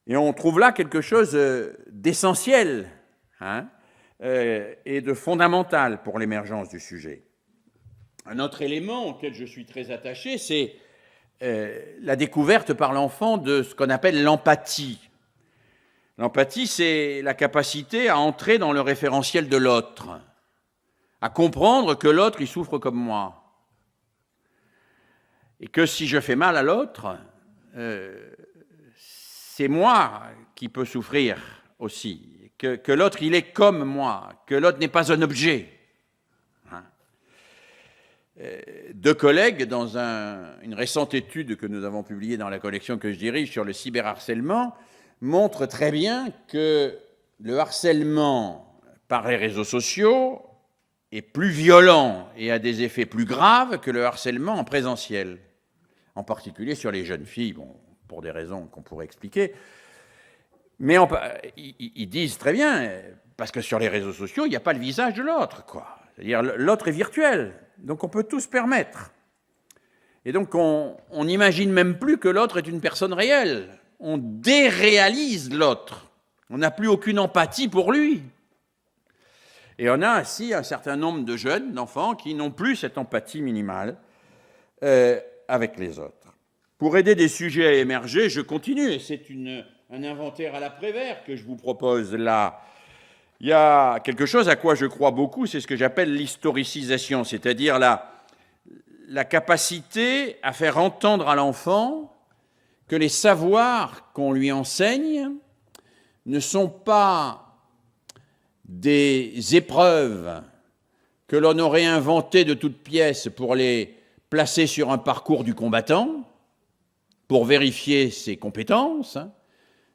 Et on trouve là quelque chose d'essentiel et de fondamental pour l'émergence du sujet. Un autre élément auquel je suis très attaché, c'est la découverte par l'enfant de ce qu'on appelle l'empathie. L'empathie, c'est la capacité à entrer dans le référentiel de l'autre, à comprendre que l'autre, il souffre comme moi. Et que si je fais mal à l'autre, c'est moi qui peux souffrir aussi. Que l'autre, il est comme moi, que l'autre n'est pas un objet. Deux collègues, dans une récente étude que nous avons publiée dans la collection que je dirige sur le cyberharcèlement, montrent très bien que le harcèlement par les réseaux sociaux est plus violent et a des effets plus graves que le harcèlement en présentiel, en particulier sur les jeunes filles, pour des raisons qu'on pourrait expliquer. Mais ils disent très bien, parce que sur les réseaux sociaux, il n'y a pas le visage de l'autre, quoi. C'est-à-dire l'autre est virtuel, donc on peut tout se permettre. Et donc on n'imagine même plus que l'autre est une personne réelle. On déréalise l'autre. On n'a plus aucune empathie pour lui. Et on a ainsi un certain nombre de jeunes, d'enfants, qui n'ont plus cette empathie minimale avec les autres. Pour aider des sujets à émerger, je continue, et c'est un inventaire à la Prévert que je vous propose là. Il y a quelque chose à quoi je crois beaucoup, c'est ce que j'appelle l'historicisation, c'est-à-dire la capacité à faire entendre à l'enfant que les savoirs qu'on lui enseigne ne sont pas des épreuves que l'on aurait inventées de toutes pièces pour les placer sur un parcours du combattant, pour vérifier ses compétences,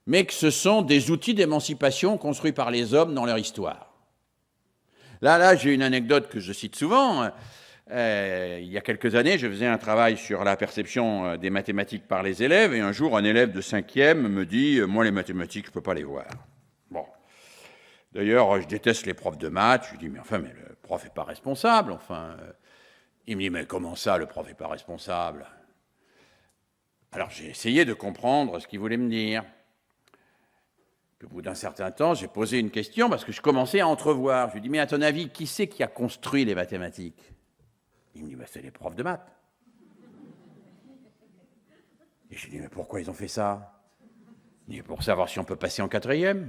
mais que ce sont des outils d'émancipation construits par les hommes dans leur histoire. Là, j'ai une anecdote que je cite souvent. il y a quelques années, je faisais un travail sur la perception des mathématiques par les élèves, et un jour, un élève de 5e me dit « Moi, les mathématiques, je ne peux pas les voir. » Bon. D'ailleurs, je déteste les profs de maths. Je lui dis « Mais enfin, mais le prof n'est pas responsable. » Enfin, il me dit « Mais comment ça, le prof n'est pas responsable ?» Alors, j'ai essayé de comprendre ce qu'il voulait me dire. Puis, au bout d'un certain temps, j'ai posé une question parce que je commençais à entrevoir. Je lui ai dit, mais à ton avis, qui c'est qui a construit les mathématiques? Il me dit, c'est les profs de maths. Et je lui ai dit, mais pourquoi ils ont fait ça? Il dit, pour savoir si on peut passer en 4e.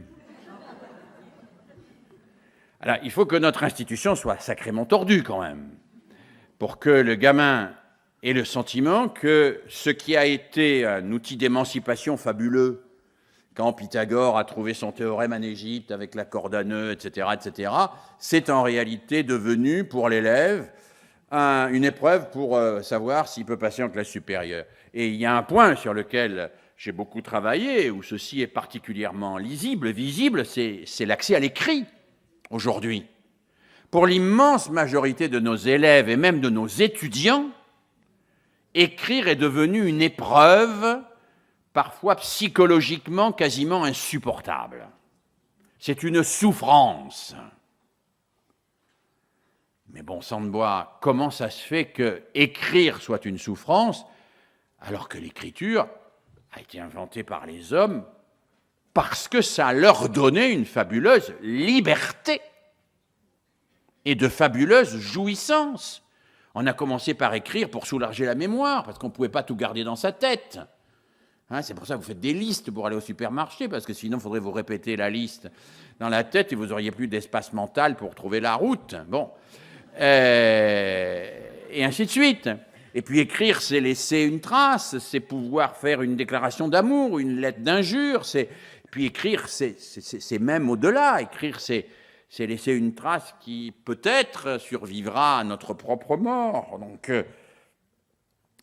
Alors, il faut que notre institution soit sacrément tordue quand même, pour que le gamin ait le sentiment que ce qui a été un outil d'émancipation fabuleux, quand Pythagore a trouvé son théorème en Égypte avec la corde à nœuds, etc., c'est en réalité devenu pour l'élève une épreuve pour savoir s'il peut passer en classe supérieure. Et il y a un point sur lequel j'ai beaucoup travaillé, où ceci est particulièrement visible, c'est l'accès à l'écrit aujourd'hui. Pour l'immense majorité de nos élèves et même de nos étudiants, écrire est devenu une épreuve parfois psychologiquement quasiment insupportable. C'est une souffrance. Mais bon sang de bois, comment ça se fait que écrire soit une souffrance alors que l'écriture a été inventée par les hommes parce que ça leur donnait une fabuleuse liberté et de fabuleuses jouissances. On a commencé par écrire pour soulager la mémoire, parce qu'on ne pouvait pas tout garder dans sa tête. C'est pour ça que vous faites des listes pour aller au supermarché, parce que sinon, il faudrait vous répéter la liste dans la tête et vous n'auriez plus d'espace mental pour trouver la route. Bon. Et ainsi de suite. Et puis écrire, c'est laisser une trace, c'est pouvoir faire une déclaration d'amour, une lettre d'injure. Puis écrire, c'est même au-delà. Écrire, c'est laisser une trace qui peut-être survivra à notre propre mort. Donc,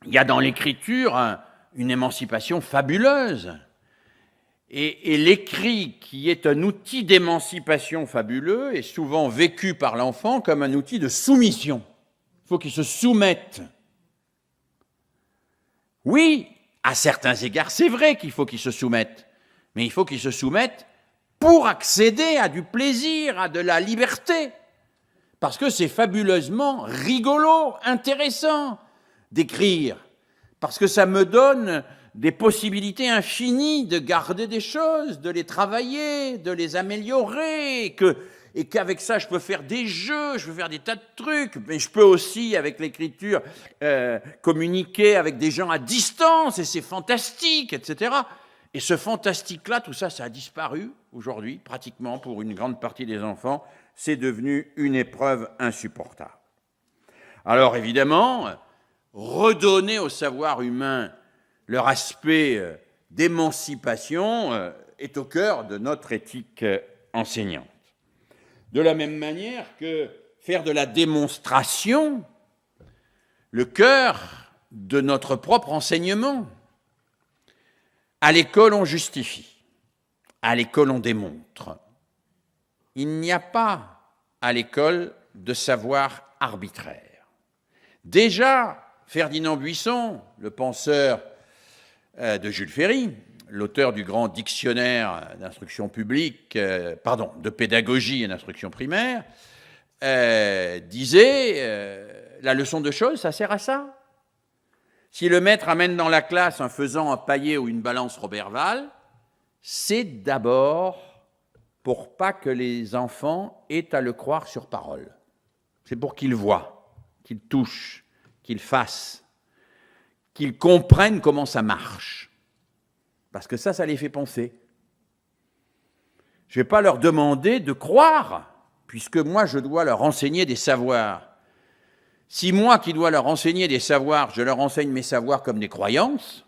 il y a dans l'écriture une émancipation fabuleuse. Et l'écrit, qui est un outil d'émancipation fabuleux, est souvent vécu par l'enfant comme un outil de soumission. Il faut qu'il se soumette. Oui, à certains égards, c'est vrai qu'il faut qu'il se soumette, mais il faut qu'il se soumette pour accéder à du plaisir, à de la liberté. Parce que c'est fabuleusement rigolo, intéressant d'écrire. Parce que ça me donne des possibilités infinies de garder des choses, de les travailler, de les améliorer, et qu'avec ça, je peux faire des jeux, je peux faire des tas de trucs, mais je peux aussi, avec l'écriture, communiquer avec des gens à distance, et c'est fantastique, etc. Et ce fantastique-là, tout ça, ça a disparu aujourd'hui, pratiquement pour une grande partie des enfants. C'est devenu une épreuve insupportable. Alors évidemment, redonner au savoir humain leur aspect d'émancipation est au cœur de notre éthique enseignante. De la même manière que faire de la démonstration le cœur de notre propre enseignement. À l'école, on justifie. À l'école, on démontre. Il n'y a pas à l'école de savoir arbitraire. Déjà, Ferdinand Buisson, le penseur de Jules Ferry, l'auteur du grand dictionnaire d'instruction publique, de pédagogie et d'instruction primaire, disait la leçon de choses, ça sert à ça. Si le maître amène dans la classe un faisan, un paillet ou une balance Roberval, c'est d'abord pour pas que les enfants aient à le croire sur parole. C'est pour qu'ils voient, qu'ils touchent, qu'ils fassent, qu'ils comprennent comment ça marche. Parce que ça les fait penser. Je ne vais pas leur demander de croire, puisque moi, je dois leur enseigner des savoirs. Si moi, qui dois leur enseigner des savoirs, je leur enseigne mes savoirs comme des croyances,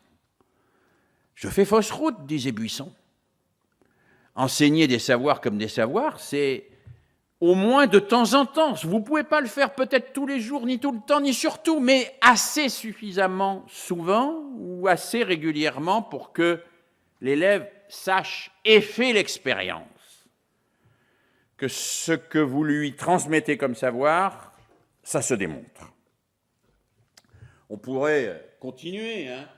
je fais fausse route, disait Buisson. Enseigner des savoirs comme des savoirs, c'est au moins de temps en temps. Vous ne pouvez pas le faire peut-être tous les jours, ni tout le temps, ni surtout, mais assez suffisamment souvent ou assez régulièrement pour que l'élève sache et fait l'expérience que ce que vous lui transmettez comme savoir, ça se démontre. On pourrait continuer, hein.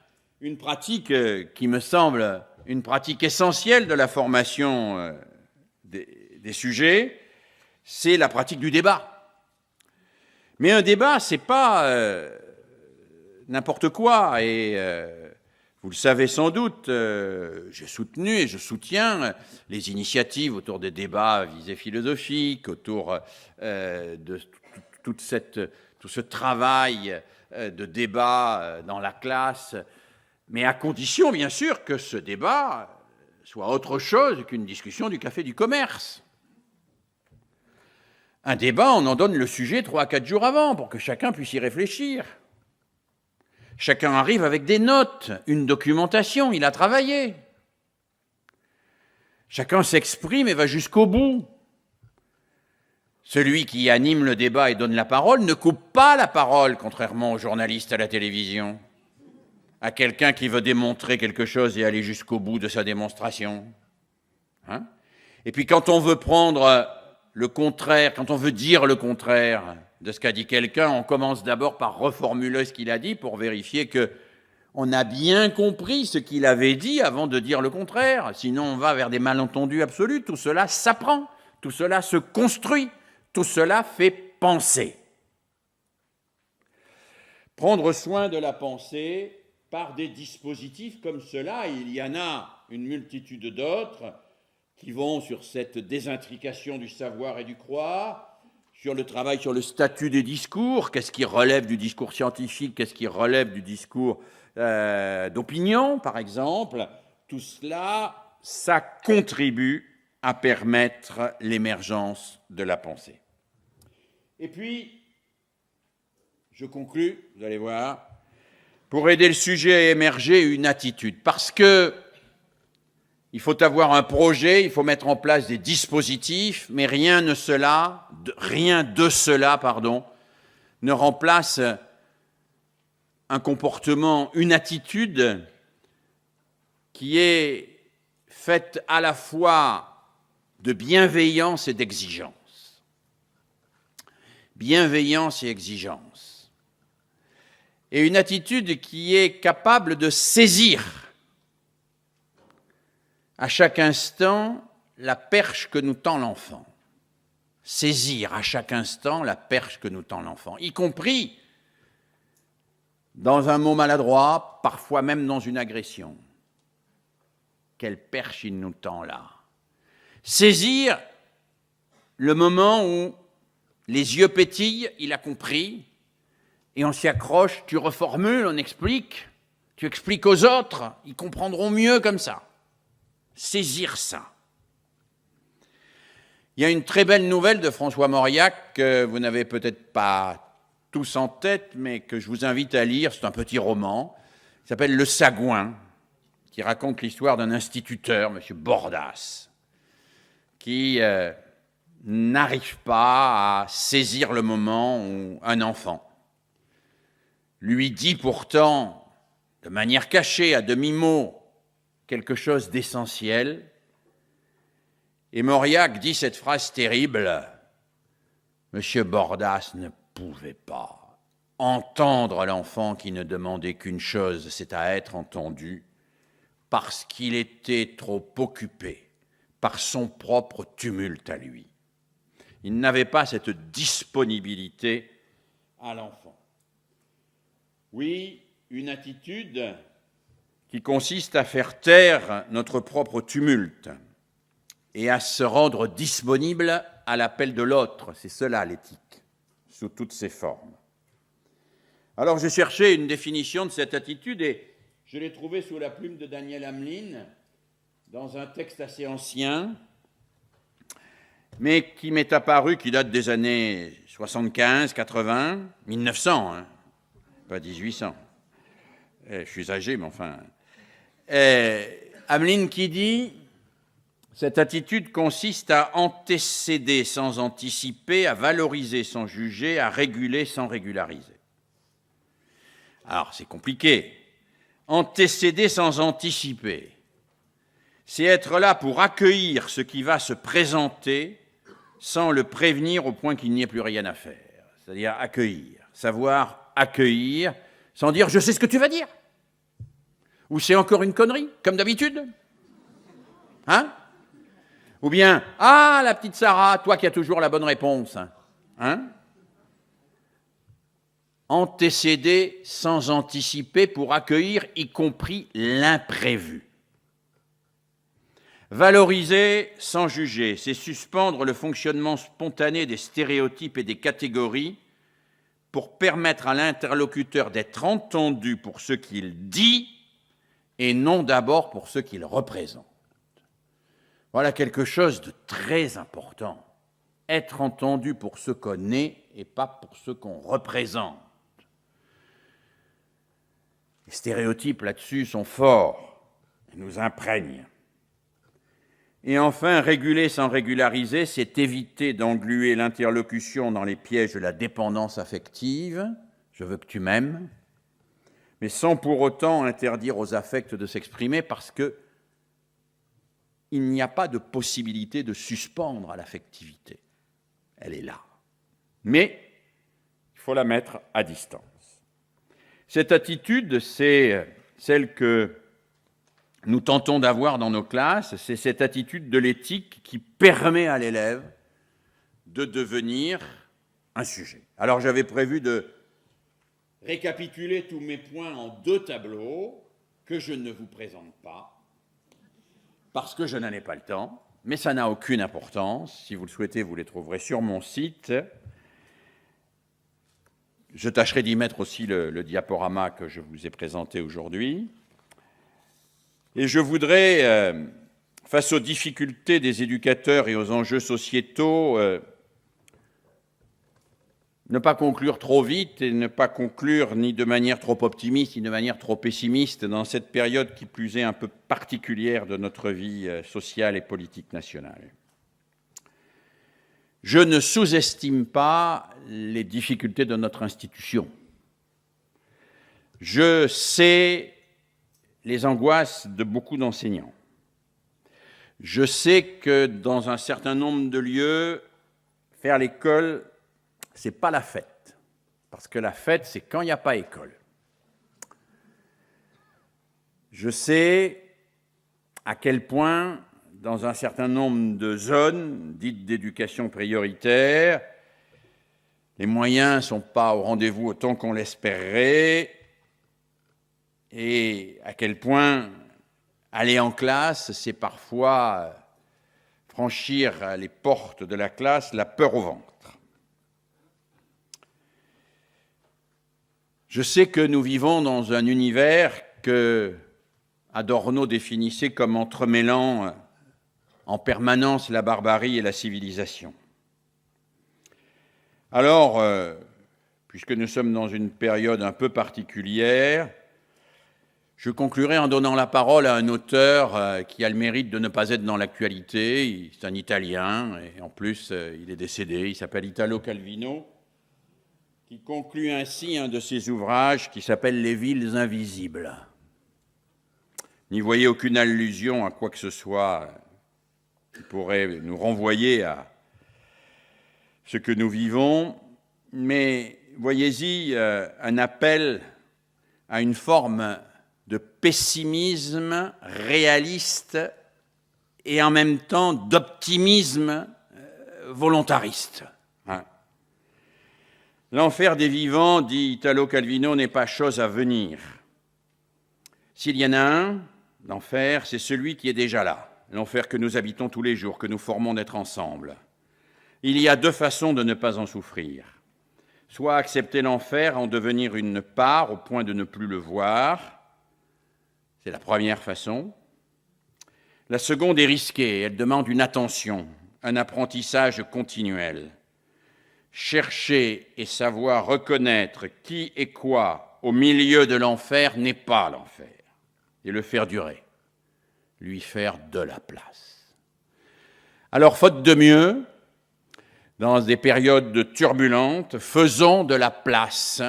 Une pratique qui me semble une pratique essentielle de la formation des sujets, c'est la pratique du débat. Mais un débat, c'est pas n'importe quoi. Et vous le savez sans doute, j'ai soutenu et je soutiens les initiatives autour des débats à visée philosophique, autour de tout ce travail de débat dans la classe, mais à condition, bien sûr, que ce débat soit autre chose qu'une discussion du café du commerce. Un débat, on en donne le sujet 3 à 4 jours avant pour que chacun puisse y réfléchir. Chacun arrive avec des notes, une documentation, il a travaillé. Chacun s'exprime et va jusqu'au bout. Celui qui anime le débat et donne la parole ne coupe pas la parole, contrairement aux journalistes à la télévision, à quelqu'un qui veut démontrer quelque chose et aller jusqu'au bout de sa démonstration. Hein? Et puis quand on veut prendre le contraire, quand on veut dire le contraire de ce qu'a dit quelqu'un, on commence d'abord par reformuler ce qu'il a dit pour vérifier qu'on a bien compris ce qu'il avait dit avant de dire le contraire. Sinon, on va vers des malentendus absolus. Tout cela s'apprend, tout cela se construit, tout cela fait penser. Prendre soin de la pensée par des dispositifs comme cela, il y en a une multitude d'autres qui vont sur cette désintrication du savoir et du croire, sur le travail sur le statut des discours, qu'est-ce qui relève du discours scientifique, qu'est-ce qui relève du discours d'opinion, par exemple. Tout cela, ça contribue à permettre l'émergence de la pensée. Et puis, je conclus, vous allez voir, pour aider le sujet à émerger, une attitude. Parce que il faut avoir un projet, il faut mettre en place des dispositifs, mais rien de cela ne remplace un comportement, une attitude qui est faite à la fois de bienveillance et d'exigence. Bienveillance et exigence. Et une attitude qui est capable de saisir à chaque instant la perche que nous tend l'enfant. Saisir à chaque instant la perche que nous tend l'enfant, y compris dans un mot maladroit, parfois même dans une agression. Quelle perche il nous tend là. Saisir le moment où les yeux pétillent, il a compris, et on s'y accroche, tu reformules, on explique, tu expliques aux autres, ils comprendront mieux comme ça. Saisir ça. Il y a une très belle nouvelle de François Mauriac que vous n'avez peut-être pas tous en tête, mais que je vous invite à lire. C'est un petit roman qui s'appelle Le Sagouin, qui raconte l'histoire d'un instituteur, M. Bordas, qui n'arrive pas à saisir le moment où un enfant lui dit pourtant, de manière cachée, à demi-mot, quelque chose d'essentiel. Et Mauriac dit cette phrase terrible. Monsieur Bordas ne pouvait pas entendre l'enfant qui ne demandait qu'une chose, c'est à être entendu, parce qu'il était trop occupé par son propre tumulte à lui. Il n'avait pas cette disponibilité à l'enfant. Oui, une attitude qui consiste à faire taire notre propre tumulte et à se rendre disponible à l'appel de l'autre. C'est cela l'éthique, sous toutes ses formes. Alors j'ai cherché une définition de cette attitude et je l'ai trouvée sous la plume de Daniel Hamlin dans un texte assez ancien, mais qui m'est apparu, qui date des années 75, 80, 1900, hein, pas 1800. Je suis âgé, mais enfin... Hamlin qui dit « Cette attitude consiste à antécéder sans anticiper, à valoriser sans juger, à réguler sans régulariser. » Alors, c'est compliqué. Antécéder sans anticiper, c'est être là pour accueillir ce qui va se présenter sans le prévenir au point qu'il n'y ait plus rien à faire. C'est-à-dire accueillir, savoir accueillir sans dire « je sais ce que tu vas dire ». Ou c'est encore une connerie, comme d'habitude. Hein? Ou bien « ah, la petite Sarah, toi qui as toujours la bonne réponse ». Hein? Antécéder sans anticiper pour accueillir, y compris l'imprévu. Valoriser sans juger, c'est suspendre le fonctionnement spontané des stéréotypes et des catégories pour permettre à l'interlocuteur d'être entendu pour ce qu'il dit et non d'abord pour ce qu'il représente. Voilà quelque chose de très important. Être entendu pour ce qu'on est et pas pour ce qu'on représente. Les stéréotypes là-dessus sont forts et nous imprègnent. Et enfin, réguler sans régulariser, c'est éviter d'engluer l'interlocution dans les pièges de la dépendance affective, je veux que tu m'aimes, mais sans pour autant interdire aux affects de s'exprimer parce que il n'y a pas de possibilité de suspendre à l'affectivité. Elle est là. Mais il faut la mettre à distance. Cette attitude, c'est celle que nous tentons d'avoir dans nos classes, c'est cette attitude de l'éthique qui permet à l'élève de devenir un sujet. Alors j'avais prévu de récapituler tous mes points en 2 tableaux que je ne vous présente pas, parce que je n'en ai pas le temps, mais ça n'a aucune importance. Si vous le souhaitez, vous les trouverez sur mon site. Je tâcherai d'y mettre aussi le diaporama que je vous ai présenté aujourd'hui. Et je voudrais, face aux difficultés des éducateurs et aux enjeux sociétaux, ne pas conclure trop vite et ne pas conclure ni de manière trop optimiste ni de manière trop pessimiste dans cette période qui plus est un peu particulière de notre vie sociale et politique nationale. Je ne sous-estime pas les difficultés de notre institution. Je sais les angoisses de beaucoup d'enseignants. Je sais que dans un certain nombre de lieux, faire l'école, c'est pas la fête. Parce que la fête, c'est quand il n'y a pas école. Je sais à quel point, dans un certain nombre de zones dites d'éducation prioritaire, les moyens ne sont pas au rendez-vous autant qu'on l'espérerait, et à quel point aller en classe, c'est parfois franchir les portes de la classe, la peur au ventre. Je sais que nous vivons dans un univers que Adorno définissait comme entremêlant en permanence la barbarie et la civilisation. Alors, puisque nous sommes dans une période un peu particulière, je conclurai en donnant la parole à un auteur qui a le mérite de ne pas être dans l'actualité. C'est un Italien, et en plus, il est décédé. Il s'appelle Italo Calvino, qui conclut ainsi un de ses ouvrages qui s'appelle « Les villes invisibles ». N'y voyez aucune allusion à quoi que ce soit qui pourrait nous renvoyer à ce que nous vivons, mais voyez-y un appel à une forme de pessimisme réaliste et en même temps d'optimisme volontariste. L'enfer des vivants, dit Italo Calvino, n'est pas chose à venir. S'il y en a un, l'enfer, c'est celui qui est déjà là, l'enfer que nous habitons tous les jours, que nous formons d'être ensemble. Il y a 2 façons de ne pas en souffrir. Soit accepter l'enfer, en devenir une part au point de ne plus le voir. C'est la première façon. La seconde est risquée, elle demande une attention, un apprentissage continuel. Chercher et savoir reconnaître qui et quoi au milieu de l'enfer n'est pas l'enfer, et le faire durer, lui faire de la place. Alors, faute de mieux, dans des périodes turbulentes, faisons de la place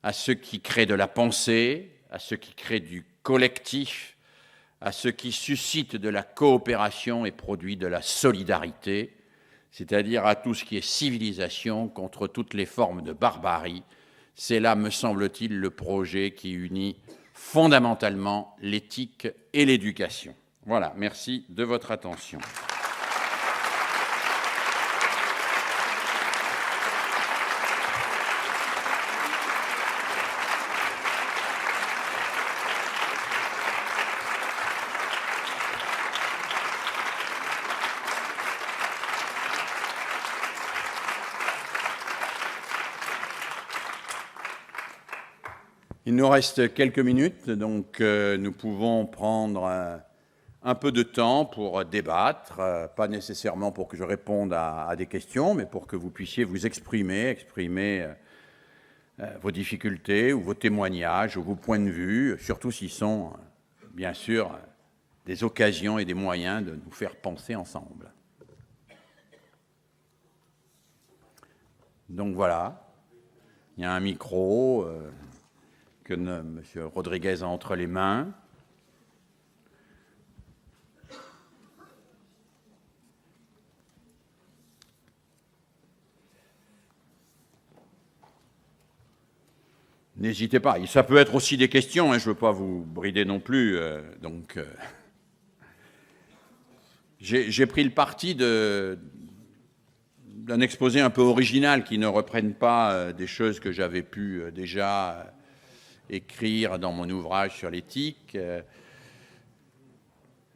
à ceux qui créent de la pensée, à ceux qui créent du collectif, à ceux qui suscitent de la coopération et produit de la solidarité, c'est-à-dire à tout ce qui est civilisation contre toutes les formes de barbarie, C'est là, me semble-t-il, le projet qui unit fondamentalement l'éthique et l'éducation. Voilà, merci de votre attention. Il nous reste quelques minutes, donc nous pouvons prendre un peu de temps pour débattre, pas nécessairement pour que je réponde à des questions, mais pour que vous puissiez vous exprimer vos difficultés ou vos témoignages ou vos points de vue, surtout s'ils sont, bien sûr, des occasions et des moyens de nous faire penser ensemble. Donc voilà, il y a un micro que M. Rodriguez a entre les mains. N'hésitez pas, ça peut être aussi des questions, hein, je ne veux pas vous brider non plus. J'ai pris le parti d'un exposé un peu original qui ne reprenne pas des choses que j'avais pu déjà écrire dans mon ouvrage sur l'éthique,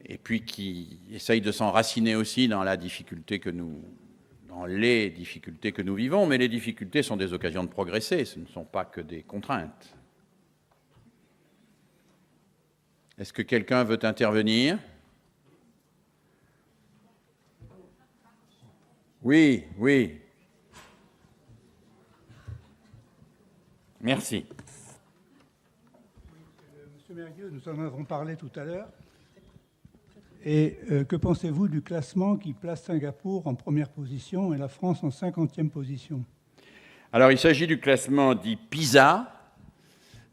et puis qui essaye de s'enraciner aussi dans les difficultés que nous vivons, mais les difficultés sont des occasions de progresser, ce ne sont pas que des contraintes. Est-ce que quelqu'un veut intervenir? Oui, oui. Merci. Monsieur Mergueux, nous en avons parlé tout à l'heure. Et que pensez-vous du classement qui place Singapour en première position et la France en 50e position? Alors, il s'agit du classement dit PISA,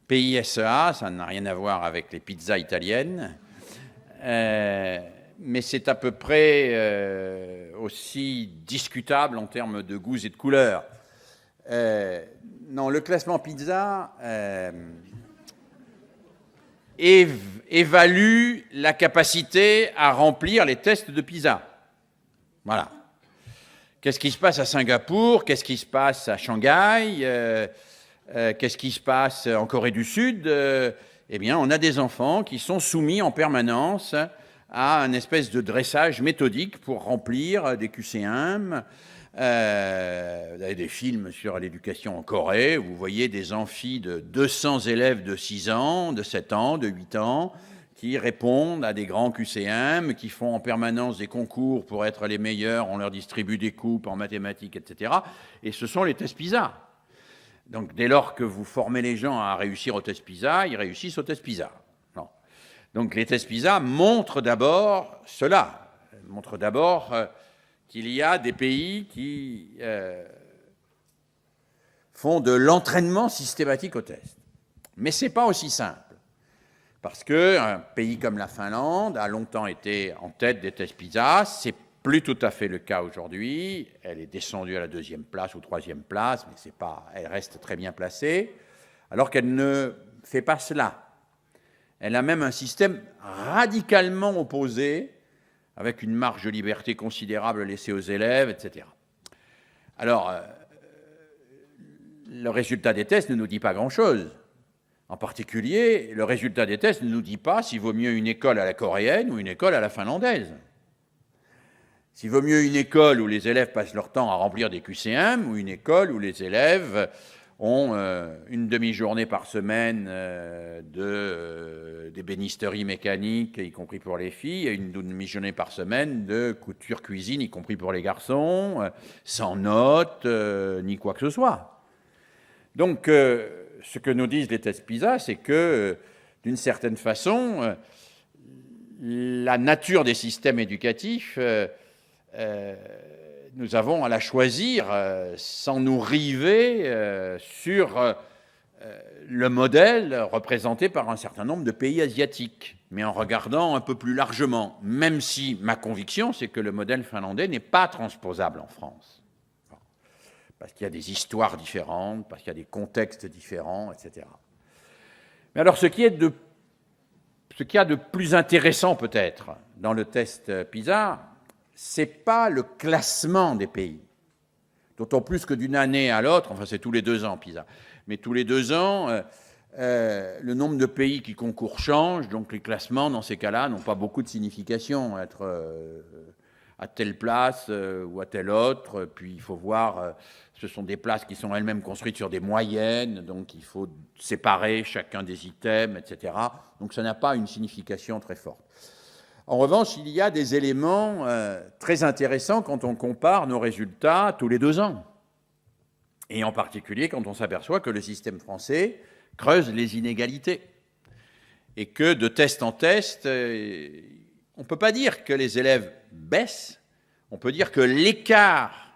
PISA, ça n'a rien à voir avec les pizzas italiennes, mais c'est à peu près aussi discutable en termes de goûts et de couleurs. Non, le classement PISA évalue la capacité à remplir les tests de PISA. Voilà. Qu'est-ce qui se passe à Singapour? Qu'est-ce qui se passe à Shanghai? Qu'est-ce qui se passe en Corée du Sud? Eh bien, on a des enfants qui sont soumis en permanence à une espèce de dressage méthodique pour remplir des QCM. Vous avez des films sur l'éducation en Corée, vous voyez des amphis de 200 élèves de 6 ans, de 7 ans, de 8 ans, qui répondent à des grands QCM, qui font en permanence des concours pour être les meilleurs, on leur distribue des coupes en mathématiques, etc. Et ce sont les tests PISA. Donc dès lors que vous formez les gens à réussir au test PISA, ils réussissent au test PISA. Non. Donc les tests PISA montrent d'abord cela, montrent d'abord qu'il y a des pays qui font de l'entraînement systématique au test. Mais ce n'est pas aussi simple, parce qu'un pays comme la Finlande a longtemps été en tête des tests PISA, c'est plus tout à fait le cas aujourd'hui, elle est descendue à la 2e place ou 3e place, mais c'est pas, elle reste très bien placée, alors qu'elle ne fait pas cela. Elle a même un système radicalement opposé, avec une marge de liberté considérable laissée aux élèves, etc. Alors, le résultat des tests ne nous dit pas grand-chose. En particulier, le résultat des tests ne nous dit pas s'il vaut mieux une école à la coréenne ou une école à la finlandaise. S'il vaut mieux une école où les élèves passent leur temps à remplir des QCM ou une école où les élèves ont une demi-journée par semaine d'ébénisterie mécanique, y compris pour les filles, et une demi-journée par semaine de couture-cuisine, y compris pour les garçons, sans notes, ni quoi que ce soit. Donc, ce que nous disent les tests PISA, c'est que, d'une certaine façon, la nature des systèmes éducatifs, nous avons à la choisir sans nous river sur le modèle représenté par un certain nombre de pays asiatiques, mais en regardant un peu plus largement, même si ma conviction, c'est que le modèle finlandais n'est pas transposable en France. parce qu'il y a des histoires différentes, parce qu'il y a des contextes différents, etc. Mais alors, ce qu'il y a de plus intéressant peut-être dans le test PISA, ce n'est pas le classement des pays, d'autant plus que d'une année à l'autre, enfin c'est tous les 2 ans PISA, mais tous les 2 ans, le nombre de pays qui concourent change, donc les classements dans ces cas-là n'ont pas beaucoup de signification, être à telle place ou à telle autre, puis il faut voir, ce sont des places qui sont elles-mêmes construites sur des moyennes, donc il faut séparer chacun des items, etc. Donc ça n'a pas une signification très forte. En revanche, il y a des éléments très intéressants quand on compare nos résultats tous les 2 ans. Et en particulier quand on s'aperçoit que le système français creuse les inégalités. Et que de test en test, on ne peut pas dire que les élèves baissent, on peut dire que l'écart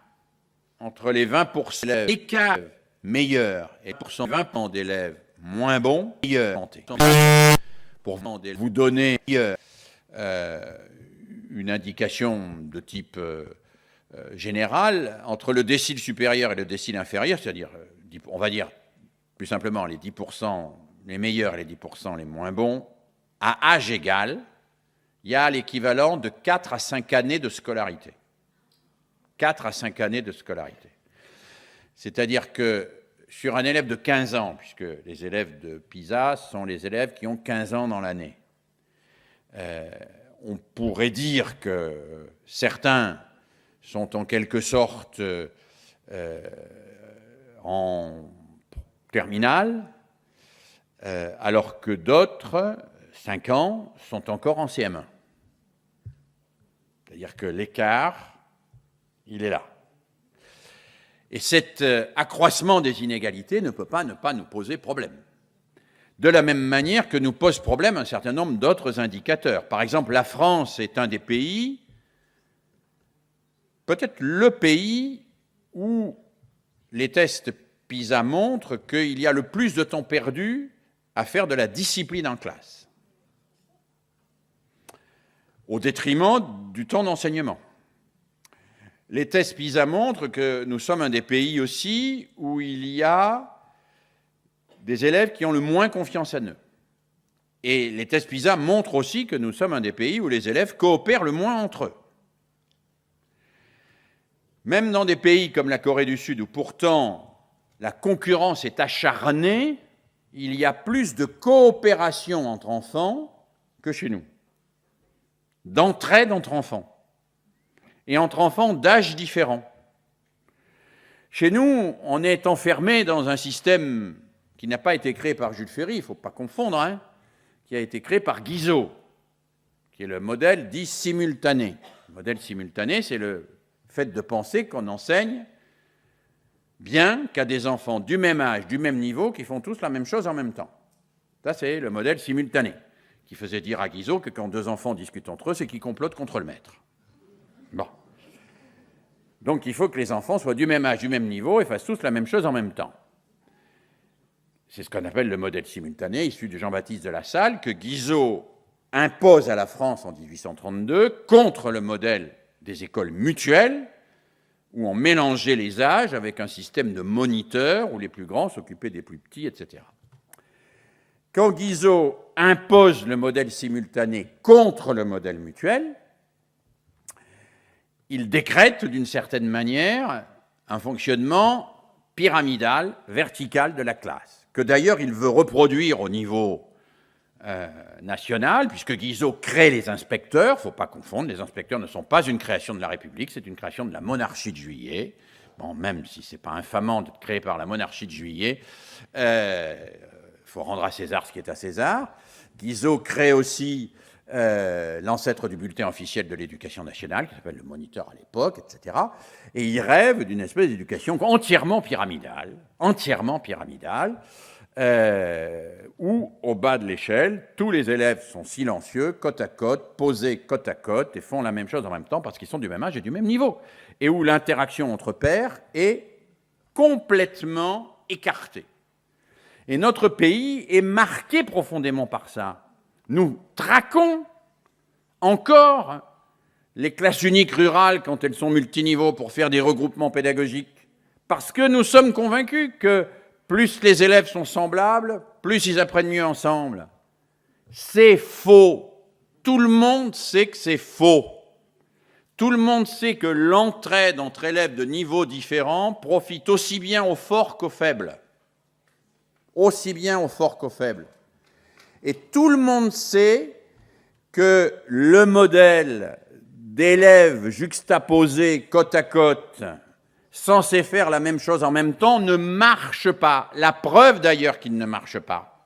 entre les 20% d'élèves l'écart meilleurs et 20% d'élèves moins bons, meilleurs. Pour vous donner une indication de type général, entre le décile supérieur et le décile inférieur, c'est-à-dire, on va dire plus simplement les 10% les meilleurs et les 10% les moins bons, à âge égal, il y a l'équivalent de 4 à 5 années de scolarité. 4 à 5 années de scolarité. C'est-à-dire que sur un élève de 15 ans, puisque les élèves de PISA sont les élèves qui ont 15 ans dans l'année, on pourrait dire que certains sont en quelque sorte en terminale, alors que d'autres, 5 ans, sont encore en CM1. C'est-à-dire que l'écart, il est là. Et cet accroissement des inégalités ne peut pas ne pas nous poser problème. De la même manière que nous pose problème un certain nombre d'autres indicateurs. Par exemple, la France est un des pays, peut-être le pays où les tests PISA montrent qu'il y a le plus de temps perdu à faire de la discipline en classe, au détriment du temps d'enseignement. Les tests PISA montrent que nous sommes un des pays aussi où il y a des élèves qui ont le moins confiance en eux. Et les tests PISA montrent aussi que nous sommes un des pays où les élèves coopèrent le moins entre eux. Même dans des pays comme la Corée du Sud, où pourtant la concurrence est acharnée, il y a plus de coopération entre enfants que chez nous, d'entraide entre enfants, et entre enfants d'âges différents. Chez nous, on est enfermé dans un système qui n'a pas été créé par Jules Ferry, il ne faut pas confondre, hein, qui a été créé par Guizot, qui est le modèle dit simultané. Le modèle simultané, c'est le fait de penser qu'on enseigne bien qu'à des enfants du même âge, du même niveau, qui font tous la même chose en même temps. Ça, c'est le modèle simultané, qui faisait dire à Guizot que quand 2 enfants discutent entre eux, c'est qu'ils complotent contre le maître. Bon. Donc, il faut que les enfants soient du même âge, du même niveau, et fassent tous la même chose en même temps. C'est ce qu'on appelle le modèle simultané, issu de Jean-Baptiste de La Salle, que Guizot impose à la France en 1832 contre le modèle des écoles mutuelles, où on mélangeait les âges avec un système de moniteurs, où les plus grands s'occupaient des plus petits, etc. Quand Guizot impose le modèle simultané contre le modèle mutuel, il décrète d'une certaine manière un fonctionnement pyramidal, vertical de la classe, que d'ailleurs il veut reproduire au niveau national, puisque Guizot crée les inspecteurs. Il ne faut pas confondre, les inspecteurs ne sont pas une création de la République, c'est une création de la monarchie de Juillet. Bon, même si ce n'est pas infamant d'être créé par la monarchie de Juillet, il faut rendre à César ce qui est à César. Guizot crée aussi l'ancêtre du bulletin officiel de l'éducation nationale, qui s'appelle le Moniteur à l'époque, etc. Et il rêve d'une espèce d'éducation entièrement pyramidale, où, au bas de l'échelle, tous les élèves sont silencieux, côte à côte, posés côte à côte, et font la même chose en même temps parce qu'ils sont du même âge et du même niveau, et où l'interaction entre pairs est complètement écartée. Et notre pays est marqué profondément par ça. Nous traquons encore les classes uniques rurales quand elles sont multiniveaux pour faire des regroupements pédagogiques, Parce que nous sommes convaincus que plus les élèves sont semblables, plus ils apprennent mieux ensemble. C'est faux. Tout le monde sait que c'est faux. Tout le monde sait que l'entraide entre élèves de niveaux différents profite aussi bien aux forts qu'aux faibles. Aussi bien aux forts qu'aux faibles. Et tout le monde sait que le modèle d'élèves juxtaposés côte à côte, censés faire la même chose en même temps, ne marche pas. La preuve d'ailleurs qu'il ne marche pas,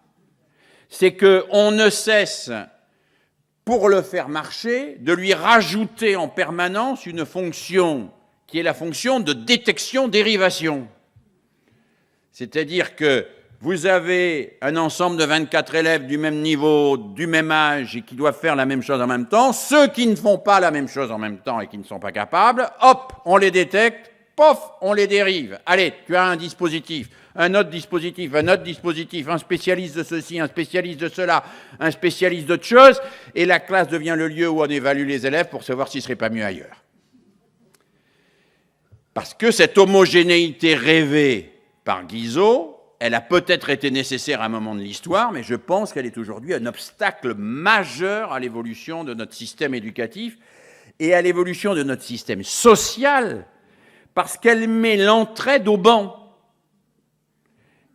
c'est qu'on ne cesse, pour le faire marcher, de lui rajouter en permanence une fonction qui est la fonction de détection-dérivation. C'est-à-dire que vous avez un ensemble de 24 élèves du même niveau, du même âge et qui doivent faire la même chose en même temps. Ceux qui ne font pas la même chose en même temps et qui ne sont pas capables, hop, on les détecte, pof, on les dérive. Allez, tu as un dispositif, un autre dispositif, un autre dispositif, un spécialiste de ceci, un spécialiste de cela, un spécialiste d'autre chose, et la classe devient le lieu où on évalue les élèves pour savoir s'ils ne seraient pas mieux ailleurs. Parce que cette homogénéité rêvée par Guizot, elle a peut-être été nécessaire à un moment de l'histoire, mais je pense qu'elle est aujourd'hui un obstacle majeur à l'évolution de notre système éducatif et à l'évolution de notre système social, parce qu'elle met l'entraide au banc.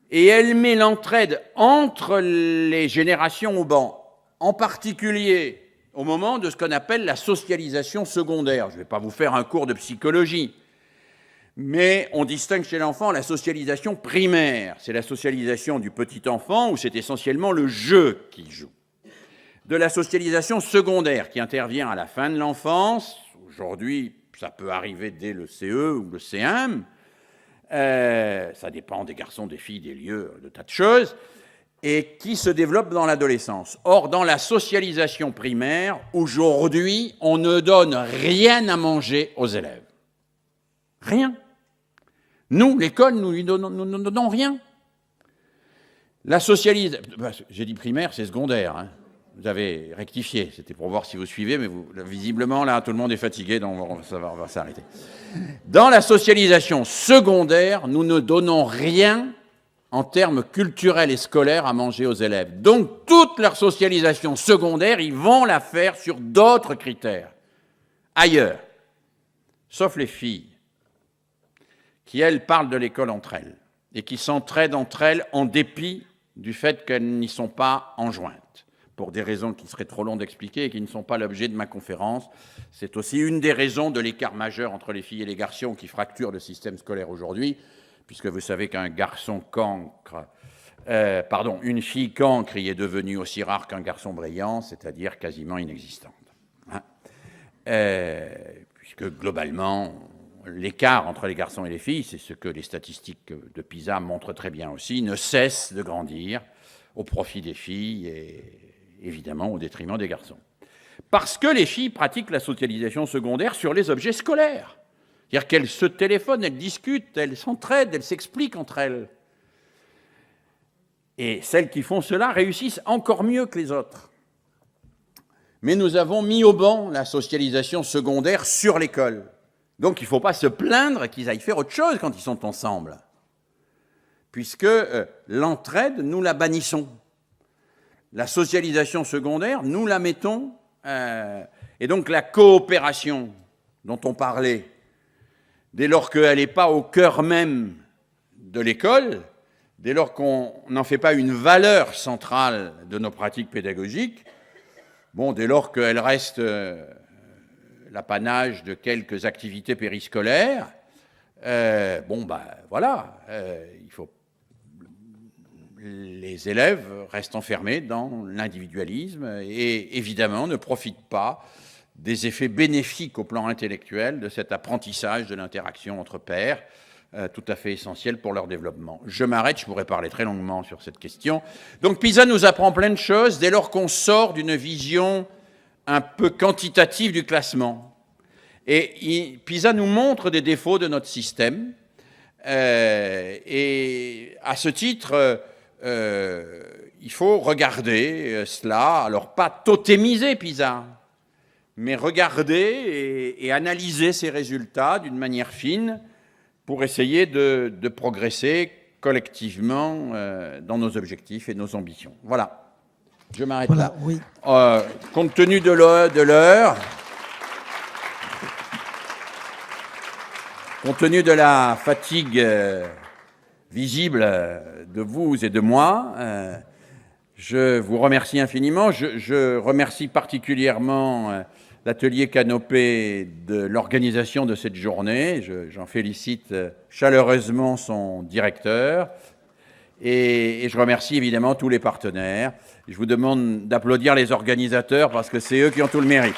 Et elle met l'entraide entre les générations au banc, en particulier au moment de ce qu'on appelle la socialisation secondaire. Je ne vais pas vous faire un cours de psychologie, mais on distingue chez l'enfant la socialisation primaire. C'est la socialisation du petit enfant, où c'est essentiellement le jeu qu'il joue. De la socialisation secondaire, qui intervient à la fin de l'enfance. Aujourd'hui, ça peut arriver dès le CE ou le CM. Ça dépend des garçons, des filles, des lieux, de tas de choses, et qui se développe dans l'adolescence. Or, dans la socialisation primaire, aujourd'hui, on ne donne rien à manger aux élèves. Rien. Nous, l'école, nous ne donnons rien. La socialisation... J'ai dit primaire, c'est secondaire. Hein. Vous avez rectifié. C'était pour voir si vous suivez, mais visiblement, là, tout le monde est fatigué, donc on va s'arrêter. Dans la socialisation secondaire, nous ne donnons rien en termes culturels et scolaires à manger aux élèves. Donc, toute leur socialisation secondaire, ils vont la faire sur d'autres critères, ailleurs. Sauf les filles, qui, elles, parlent de l'école entre elles, et qui s'entraident entre elles en dépit du fait qu'elles n'y sont pas enjointes, pour des raisons qui seraient trop longues d'expliquer et qui ne sont pas l'objet de ma conférence. C'est aussi une des raisons de l'écart majeur entre les filles et les garçons qui fracture le système scolaire aujourd'hui, puisque vous savez qu'un garçon cancre, une fille cancre y est devenue aussi rare qu'un garçon brillant, c'est-à-dire quasiment inexistante. Hein, puisque globalement, l'écart entre les garçons et les filles, c'est ce que les statistiques de PISA montrent très bien aussi, ne cesse de grandir au profit des filles et évidemment au détriment des garçons. Parce que les filles pratiquent la socialisation secondaire sur les objets scolaires. C'est-à-dire qu'elles se téléphonent, elles discutent, elles s'entraident, elles s'expliquent entre elles. Et celles qui font cela réussissent encore mieux que les autres. Mais nous avons mis au banc la socialisation secondaire sur l'école. Donc il ne faut pas se plaindre qu'ils aillent faire autre chose quand ils sont ensemble. Puisque l'entraide, nous la bannissons. La socialisation secondaire, nous la mettons. Et donc la coopération dont on parlait, dès lors qu'elle n'est pas au cœur même de l'école, dès lors qu'on n'en fait pas une valeur centrale de nos pratiques pédagogiques, dès lors qu'elle reste l'apanage de quelques activités périscolaires, les élèves restent enfermés dans l'individualisme et évidemment ne profitent pas des effets bénéfiques au plan intellectuel de cet apprentissage de l'interaction entre pairs, tout à fait essentiel pour leur développement. Je m'arrête, je pourrais parler très longuement sur cette question. Donc PISA nous apprend plein de choses dès lors qu'on sort d'une vision un peu quantitative du classement. Et PISA nous montre des défauts de notre système. Et à ce titre, il faut regarder cela, alors pas totémiser PISA, mais regarder et analyser ces résultats d'une manière fine pour essayer de progresser collectivement dans nos objectifs et nos ambitions. Voilà, je m'arrête là. Oui. Compte tenu de l'heure, compte tenu de la fatigue visible de vous et de moi, je vous remercie infiniment. Je remercie particulièrement l'atelier Canopée de l'organisation de cette journée. J'en félicite chaleureusement son directeur. Et je remercie évidemment tous les partenaires. Je vous demande d'applaudir les organisateurs parce que c'est eux qui ont tout le mérite.